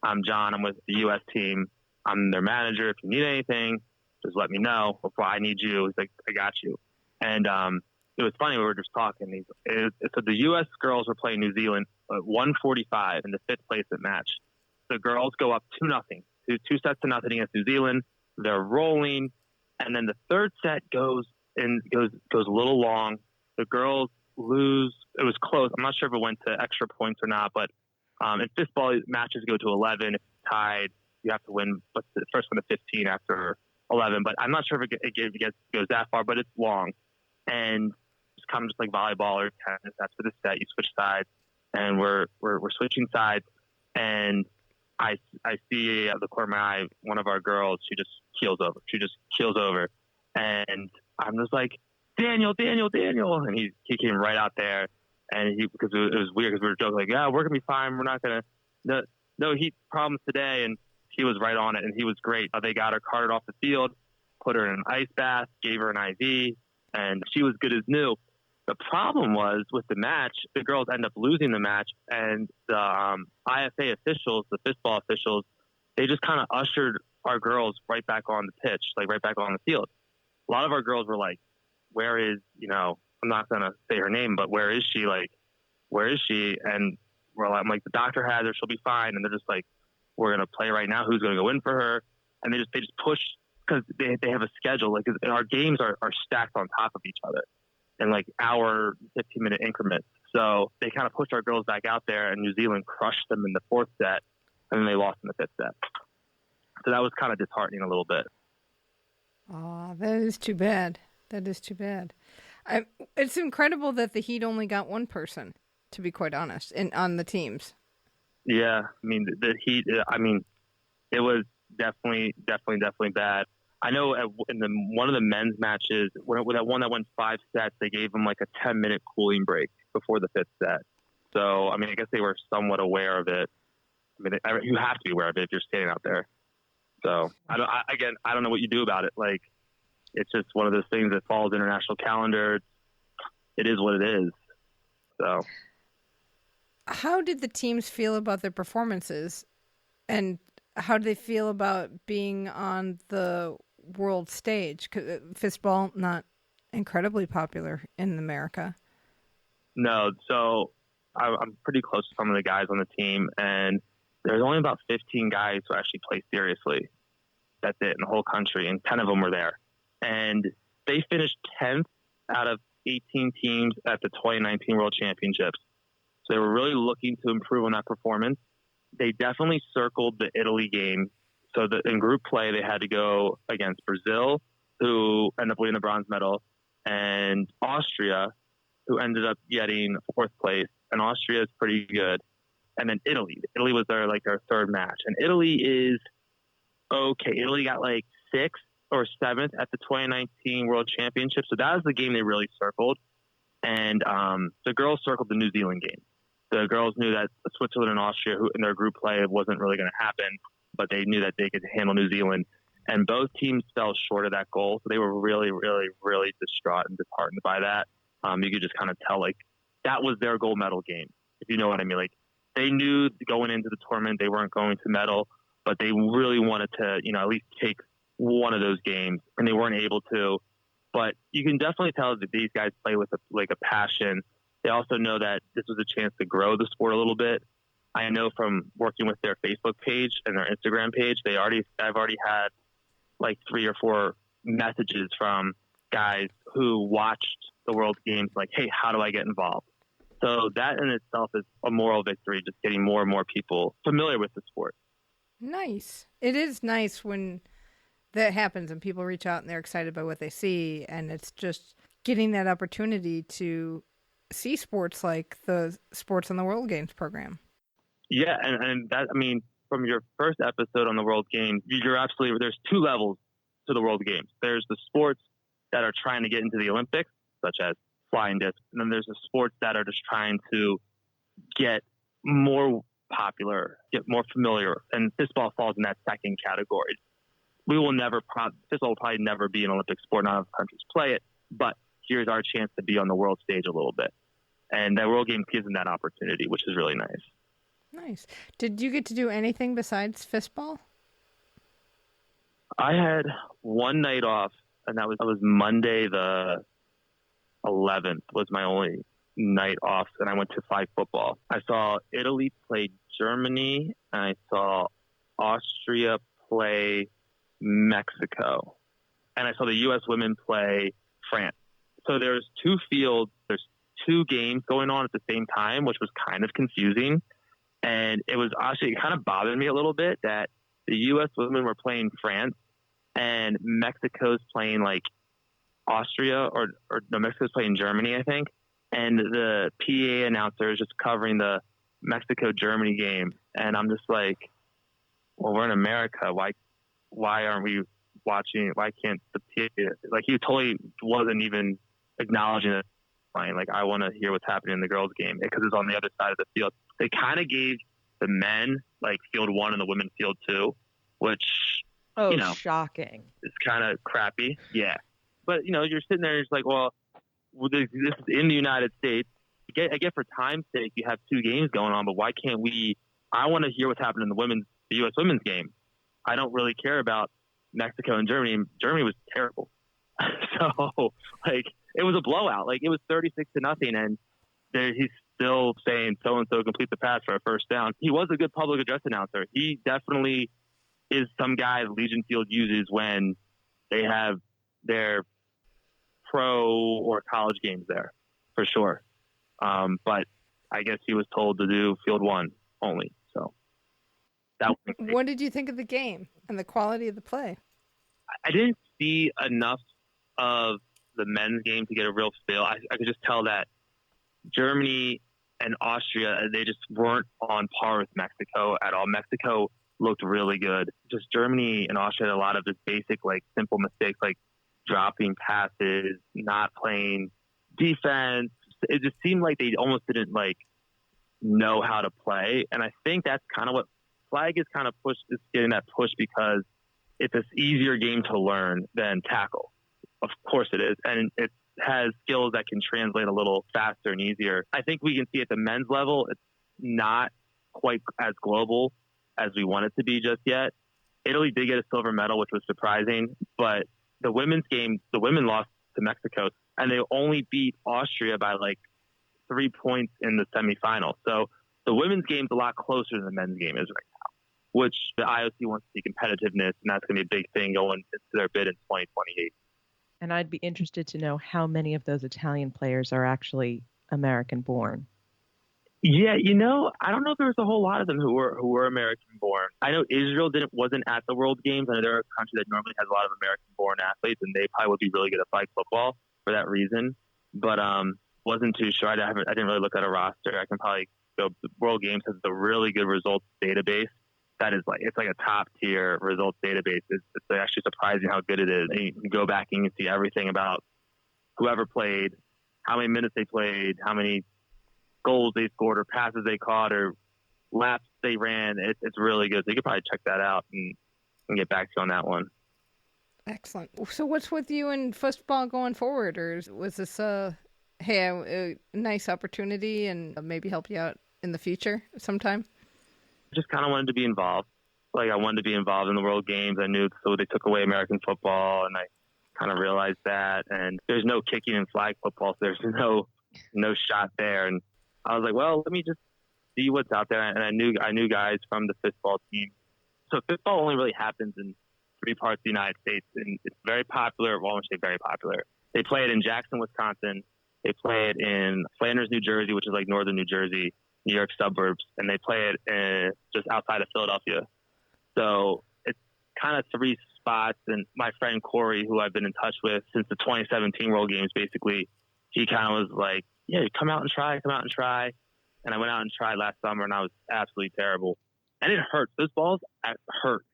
I'm John. I'm with the U.S. team. I'm their manager. If you need anything, just let me know. Before I need you, he's like, I got you. And it was funny. We were just talking. So the U.S. girls were playing New Zealand at 145 in the 5th placement match. The girls go up 2-0, 2 sets to nothing against New Zealand. They're rolling, and then the third set goes a little long. The girls lose. It was close. I'm not sure if it went to extra points or not, but in fistball, matches go to 11. If it's tied, you have to win the first one to 15 after 11. But I'm not sure if it goes that far, but it's long. And it's kind of just like volleyball or tennis. After the set, you switch sides, and we're switching sides. And I see out the corner of my eye, one of our girls, she just keels over. And I'm just like, Daniel. And he came right out there. And because it was weird because we were joking, like, yeah, we're going to be fine. We're not going to, no heat problems today. And he was right on it, and he was great. They got her carted off the field, put her in an ice bath, gave her an IV, and she was good as new. The problem was with the match, the girls end up losing the match, and the IFA officials, the fistball officials, they just kind of ushered our girls right back on the pitch, like right back on the field. A lot of our girls were like, where is, I'm not going to say her name, but where is she? Like, where is she? And I'm like, the doctor has her, she'll be fine. And they're just like, we're going to play right now. Who's going to go in for her? And they just push, because they have a schedule. Like, our games are stacked on top of each other in like hour, 15-minute increments. So they kind of pushed our girls back out there, and New Zealand crushed them in the 4th set, and then they lost in the 5th set. So that was kind of disheartening a little bit. Oh, that is too bad. It's incredible that the Heat only got one person, to be quite honest, on the teams. Yeah, I mean, the Heat, it was definitely bad. I know in one of the men's matches, when that one that went 5 sets, they gave them like a 10-minute cooling break before the 5th set. So, I mean, I guess they were somewhat aware of it. I mean, you have to be aware of it if you're standing out there. So, I don't know what you do about it. Like, it's just one of those things that falls international calendar. It is what it is. So, How did the teams feel about their performances, and how do they feel about being on the world stage? 'Cause fistball, not incredibly popular in America. No, so I'm pretty close to some of the guys on the team, and there's only about 15 guys who actually play seriously. That's it in the whole country, and 10 of them were there. And they finished 10th out of 18 teams at the 2019 World Championships. So they were really looking to improve on that performance. They definitely circled the Italy game. So that in group play, they had to go against Brazil, who ended up winning the bronze medal, and Austria, who ended up getting 4th place. And Austria is pretty good. And then Italy. Italy was their third match. And Italy is okay. Italy got like 6th or 7th at the 2019 World Championship. So that was the game they really circled. And the girls circled the New Zealand game. The girls knew that Switzerland and Austria, who in their group play, wasn't really going to happen, but they knew that they could handle New Zealand. And both teams fell short of that goal. So they were really, really, really distraught and disheartened by that. You could just kind of tell, like, that was their gold medal game, if you know what I mean. Like, they knew going into the tournament they weren't going to medal, but they really wanted to, at least take one of those games, and they weren't able to. But you can definitely tell that these guys play with a passion. They also know that this was a chance to grow the sport a little bit. I know from working with their Facebook page and their Instagram page, I've already had like 3 or 4 messages from guys who watched the World Games, like, hey, how do I get involved? So that in itself is a moral victory, just getting more and more people familiar with the sport. Nice. It is nice when that happens and people reach out and they're excited by what they see, and it's just getting that opportunity to see sports like the Sports on the World Games program. Yeah, and that, I mean, from your first episode on the World Games, you're absolutely, there's 2 levels to the World Games. There's the sports that are trying to get into the Olympics, such as flying disc, and then there's the sports that are just trying to get more popular, get more familiar, and fistball falls in that second category. Fistball will probably never be an Olympic sport. Not enough countries play it, but here's our chance to be on the world stage a little bit. And the World Games gives them that opportunity, which is really nice. Nice. Did you get to do anything besides fistball? I had one night off, and that was Monday the 11th was my only night off, and I went to flag football. I saw Italy play Germany, and I saw Austria play Mexico, and I saw the U.S. women play France. So there's 2 fields, there's 2 games going on at the same time, which was kind of confusing. And it kind of bothered me a little bit that the U.S. women were playing France and Mexico's playing like Austria or no, Mexico's playing Germany, I think. And the PA announcer is just covering the Mexico-Germany game. And I'm just like, well, we're in America. Why aren't we watching? Why can't the PA, like, he totally wasn't even acknowledging it. Like, I want to hear what's happening in the girls' game because it's on the other side of the field. They kind of gave the men like field 1 and the women field 2, which shocking. It's kind of crappy. Yeah, but you're sitting there and it's like, well, this is in the United States. I get for time's sake you have 2 games going on, but why can't we? I want to hear what's happening in the U.S. women's game. I don't really care about Mexico and Germany. Germany was terrible. So, like, it was a blowout. Like, it was 36-0, and he's still saying so-and-so complete the pass for a first down. He was a good public address announcer. He definitely is some guy Legion Field uses when they have their pro or college games there, for sure. But I guess he was told to do field 1 only. So that was great. What did you think of the game and the quality of the play? I didn't see enough of the men's game to get a real feel. I could just tell that Germany and Austria, they just weren't on par with Mexico at all. Mexico looked really good. Just Germany and Austria had a lot of just basic, like, simple mistakes, like dropping passes, not playing defense. It just seemed like they almost didn't, like, know how to play. And I think that's kind of what flag is kind of getting that push because it's an easier game to learn than tackle. Of course it is. And it has skills that can translate a little faster and easier. I think we can see at the men's level, not quite as global as we want it to be just yet. Italy did get a silver medal, which was surprising, but the women lost to Mexico, and they only beat Austria by like 3 points in the semifinal. So the women's game's a lot closer than the men's game is right now, which the IOC wants to see competitiveness, and that's going to be a big thing going into their bid in 2028. And I'd be interested to know how many of those Italian players are actually American-born. Yeah, I don't know if there was a whole lot of them who were American-born. I know Israel wasn't at the World Games. I know they're a country that normally has a lot of American-born athletes, and they probably would be really good at flag football for that reason. But wasn't too sure. I didn't really look at a roster. I can probably go. The World Games has a really good results database. That is it's like a top tier results database. It's actually surprising how good it is. And you can go back and you can see everything about whoever played, how many minutes they played, how many goals they scored or passes they caught or laps they ran. It's really good. So you could probably check that out and get back to you on that one. Excellent. So what's with you and football going forward? Or was this a nice opportunity and maybe help you out in the future sometime? Just kind of wanted to be involved. I wanted to be involved in the World Games. I knew, so they took away American football, and I kind of realized that. And there's no kicking in flag football, so there's no shot there. And I was like, well, let me just see what's out there. And I knew guys from the fistball team. So fistball only really happens in 3 parts of the United States, and it's very popular. Well, I won't say very popular. They play it in Jackson, Wisconsin. They play it in Flanders, New Jersey, which is like northern New Jersey, New York suburbs, and they play it just outside of Philadelphia. So it's kind of 3 spots. And my friend Corey, who I've been in touch with since the 2017 World Games, basically, he kind of was like, yeah, come out and try. And I went out and tried last summer, and I was absolutely terrible. And it hurts. Those balls hurt.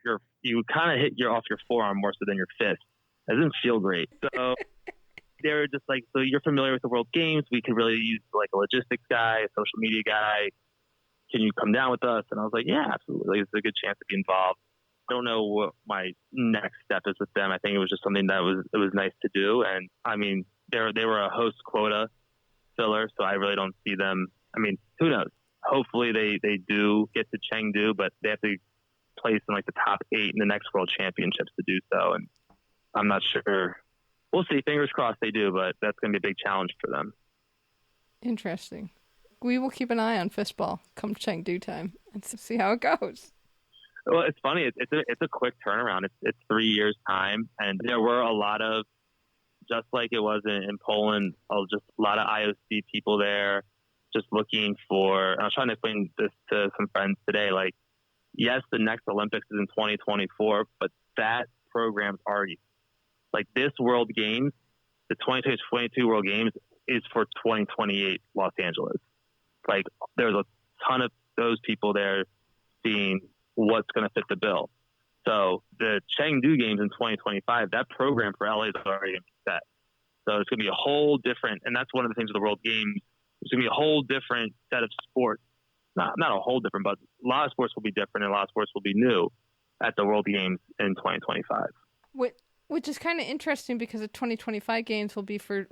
You kind of hit off your forearm more so than your fist. It doesn't feel great. So they were just like, so you're familiar with the World Games. We could really use like a logistics guy, a social media guy. Can you come down with us? And I was like, yeah, absolutely. It's a good chance to be involved. I don't know what my next step is with them. I think it was just something that was nice to do. And I mean, they were a host quota filler, so I really don't see them. I mean, who knows? Hopefully they do get to Chengdu, but they have to place in like the top 8 in the next World Championships to do so. And I'm not sure. We'll see. Fingers crossed they do, but that's going to be a big challenge for them. Interesting. We will keep an eye on fistball come Chengdu time and see how it goes. Well, it's funny. It's a quick turnaround. It's 3 years time, and there were a lot of, just like it was in Poland, just a lot of IOC people there, just looking for. And I was trying to explain this to some friends today. Like, yes, the next Olympics is in 2024, but that program's already, like, this World Games, the 2022 World Games is for 2028 Los Angeles. Like, there's a ton of those people there seeing what's going to fit the bill. So the Chengdu Games in 2025, that program for LA is already set. So it's going to be a whole different, and that's one of the things with the World Games. It's going to be a whole different set of sports. Not a whole different, but a lot of sports will be different and a lot of sports will be new at the World Games in 2025. Which is kind of interesting because the 2025 Games will be for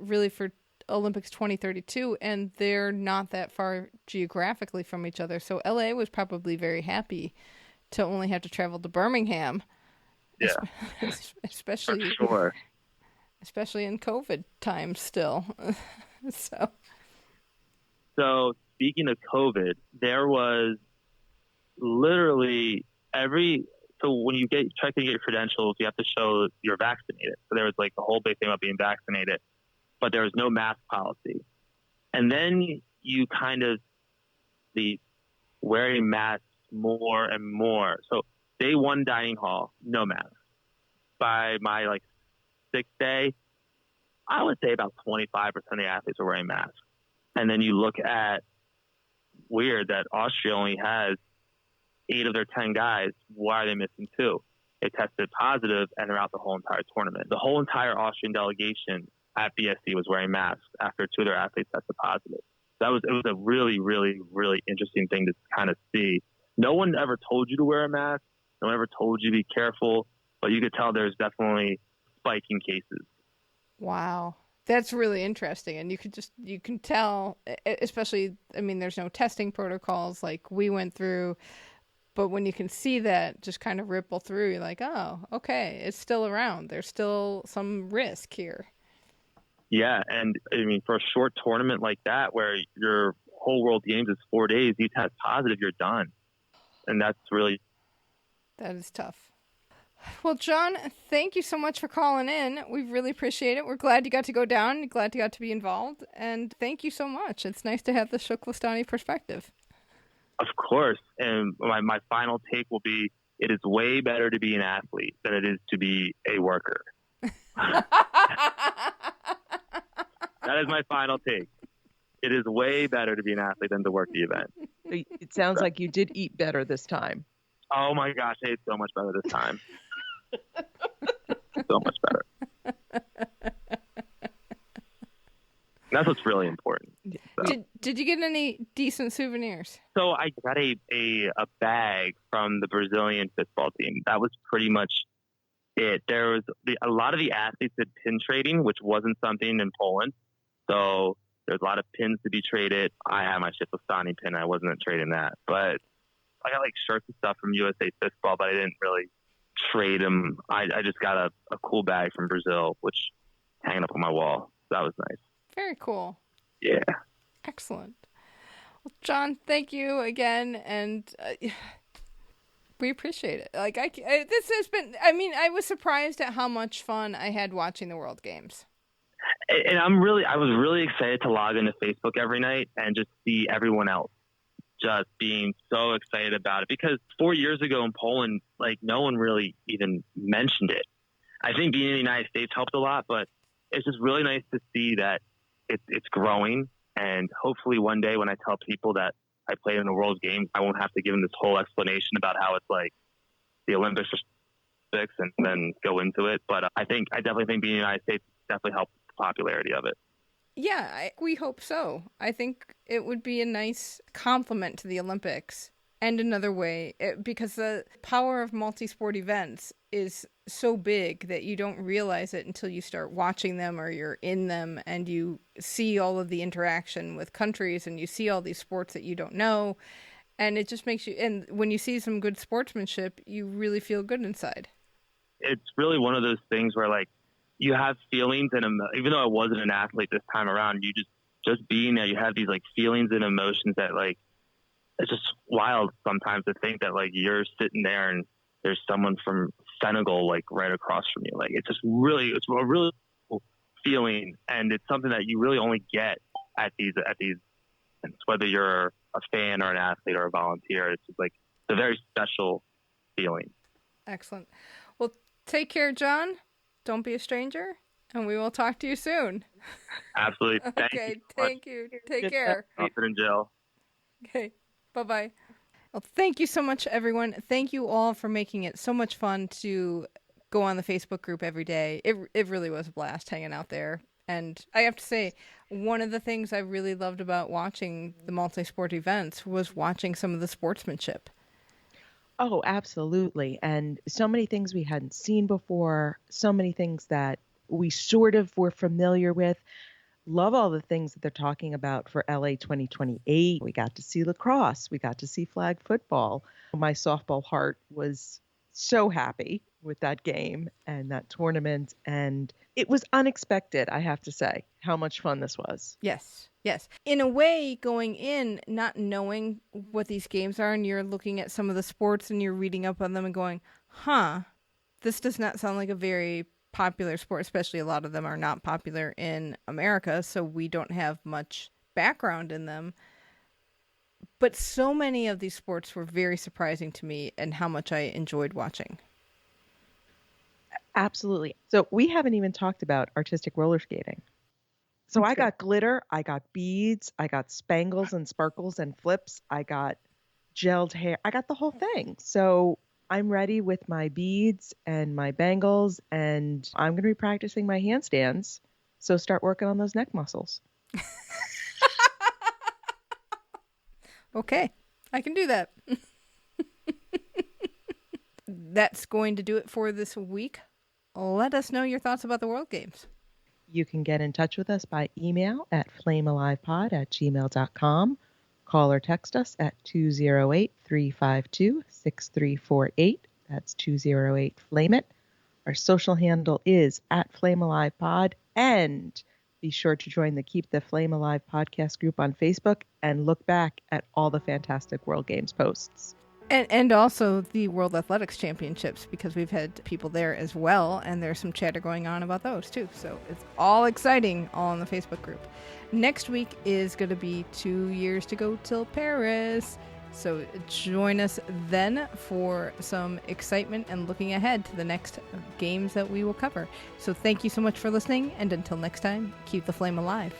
Olympics 2032, and they're not that far geographically from each other. So LA was probably very happy to only have to travel to Birmingham. Yeah. Especially, sure. Especially in COVID times still. So speaking of COVID, there was literally so when you try to get your credentials, you have to show you're vaccinated. So there was like the whole big thing about being vaccinated, but there was no mask policy. And then you kind of see wearing masks more and more. So day 1 dining hall, no mask. By my 6th day, I would say about 25% of the athletes are wearing masks. And then you look at, weird that Austria only has 8 of their 10 guys. Why are they missing 2? They tested positive and they're out the whole entire tournament. The whole entire Austrian delegation at BSC was wearing masks after 2 of their athletes tested positive. It was a really, really, really interesting thing to kind of see. No one ever told you to wear a mask. No one ever told you to be careful, but you could tell there's definitely spiking cases. Wow. That's really interesting. And you can tell, especially, I mean, there's no testing protocols like we went through, but when you can see that just kind of ripple through, you're like, oh, okay, it's still around. There's still some risk here. Yeah, and I mean, for a short tournament like that, where your whole World Games is 4 days, you test positive, you're done. And that's really... That is tough. Well, John, thank you so much for calling in. We really appreciate it. We're glad you got to go down, glad you got to be involved, and thank you so much. It's nice to have the Shuklistani perspective. Of course. And my final take will be, it is way better to be an athlete than it is to be a worker. That is my final take. It is way better to be an athlete than to work the event. It sounds like you did eat better this time. Oh my gosh, I ate so much better this time. So much better. That's what's really important. So. Did you get any decent souvenirs? So I got a bag from the Brazilian football team. That was pretty much it. There was a lot of the athletes did pin trading, which wasn't something in Poland. So there's a lot of pins to be traded. I had my Shuklistani pin. I wasn't trading that. But I got like shirts and stuff from USA Fistball, but I didn't really trade them. I just got a cool bag from Brazil, which hanging up on my wall. So that was nice. Very cool. Yeah. Excellent. Well, John, thank you again, and we appreciate it. Like this has been. I mean, I was surprised at how much fun I had watching the World Games. And I was really excited to log into Facebook every night and just see everyone else just being so excited about it. Because 4 years ago in Poland, like no one really even mentioned it. I think being in the United States helped a lot, but it's just really nice to see that it's growing. And hopefully one day when I tell people that I played in the World Games, I won't have to give them this whole explanation about how it's like the Olympics and then go into it. But I definitely think being in the United States definitely helped the popularity of it. Yeah, we hope so. I think it would be a nice complement to the Olympics. And another way, because the power of multi-sport events is so big that you don't realize it until you start watching them or you're in them and you see all of the interaction with countries and you see all these sports that you don't know. And it just makes you, and when you see some good sportsmanship, you really feel good inside. It's really one of those things where like you have feelings, and even though I wasn't an athlete this time around, you just being there, you have these like feelings and emotions that like, it's just wild sometimes to think that like you're sitting there and there's someone from Senegal like right across from you. Like it's a really cool feeling, and it's something that you really only get at these events, whether you're a fan or an athlete or a volunteer. It's just like a very special feeling. Excellent. Well, take care, John. Don't be a stranger, and we will talk to you soon. Absolutely. Thank you. Take care. Alison and Jill. Okay. Bye-bye. Well, thank you so much, everyone. Thank you all for making it so much fun to go on the Facebook group every day. It really was a blast hanging out there. And I have to say, one of the things I really loved about watching the multi-sport events was watching some of the sportsmanship. Oh, absolutely. And so many things we hadn't seen before, so many things that we sort of were familiar with. Love all the things that they're talking about for LA 2028. We got to see lacrosse. We got to see flag football. My softball heart was so happy with that game and that tournament. And it was unexpected, I have to say, how much fun this was. Yes. In a way, going in, not knowing what these games are, and you're looking at some of the sports and you're reading up on them and going, this does not sound like a very popular sport, especially a lot of them are not popular in America, so we don't have much background in them. But so many of these sports were very surprising to me and how much I enjoyed watching. Absolutely. So we haven't even talked about artistic roller skating. So I got glitter, I got beads, I got spangles and sparkles and flips, I got gelled hair, I got the whole thing. So I'm ready with my beads and my bangles, and I'm going to be practicing my handstands. So start working on those neck muscles. Okay, I can do that. That's going to do it for this week. Let us know your thoughts about the World Games. You can get in touch with us by email at flamealivepod@gmail.com. Call or text us at 208-352-6348. That's 208-FLAME-IT. Our social handle is at flamealivepod. And be sure to join the Keep the Flame Alive podcast group on Facebook and look back at all the fantastic World Games posts. And also the World Athletics Championships, because we've had people there as well, and there's some chatter going on about those too. So it's all exciting, all in the Facebook group. Next week is going to be 2 years to go till Paris. So join us then for some excitement and looking ahead to the next games that we will cover. So thank you so much for listening, and until next time, keep the flame alive.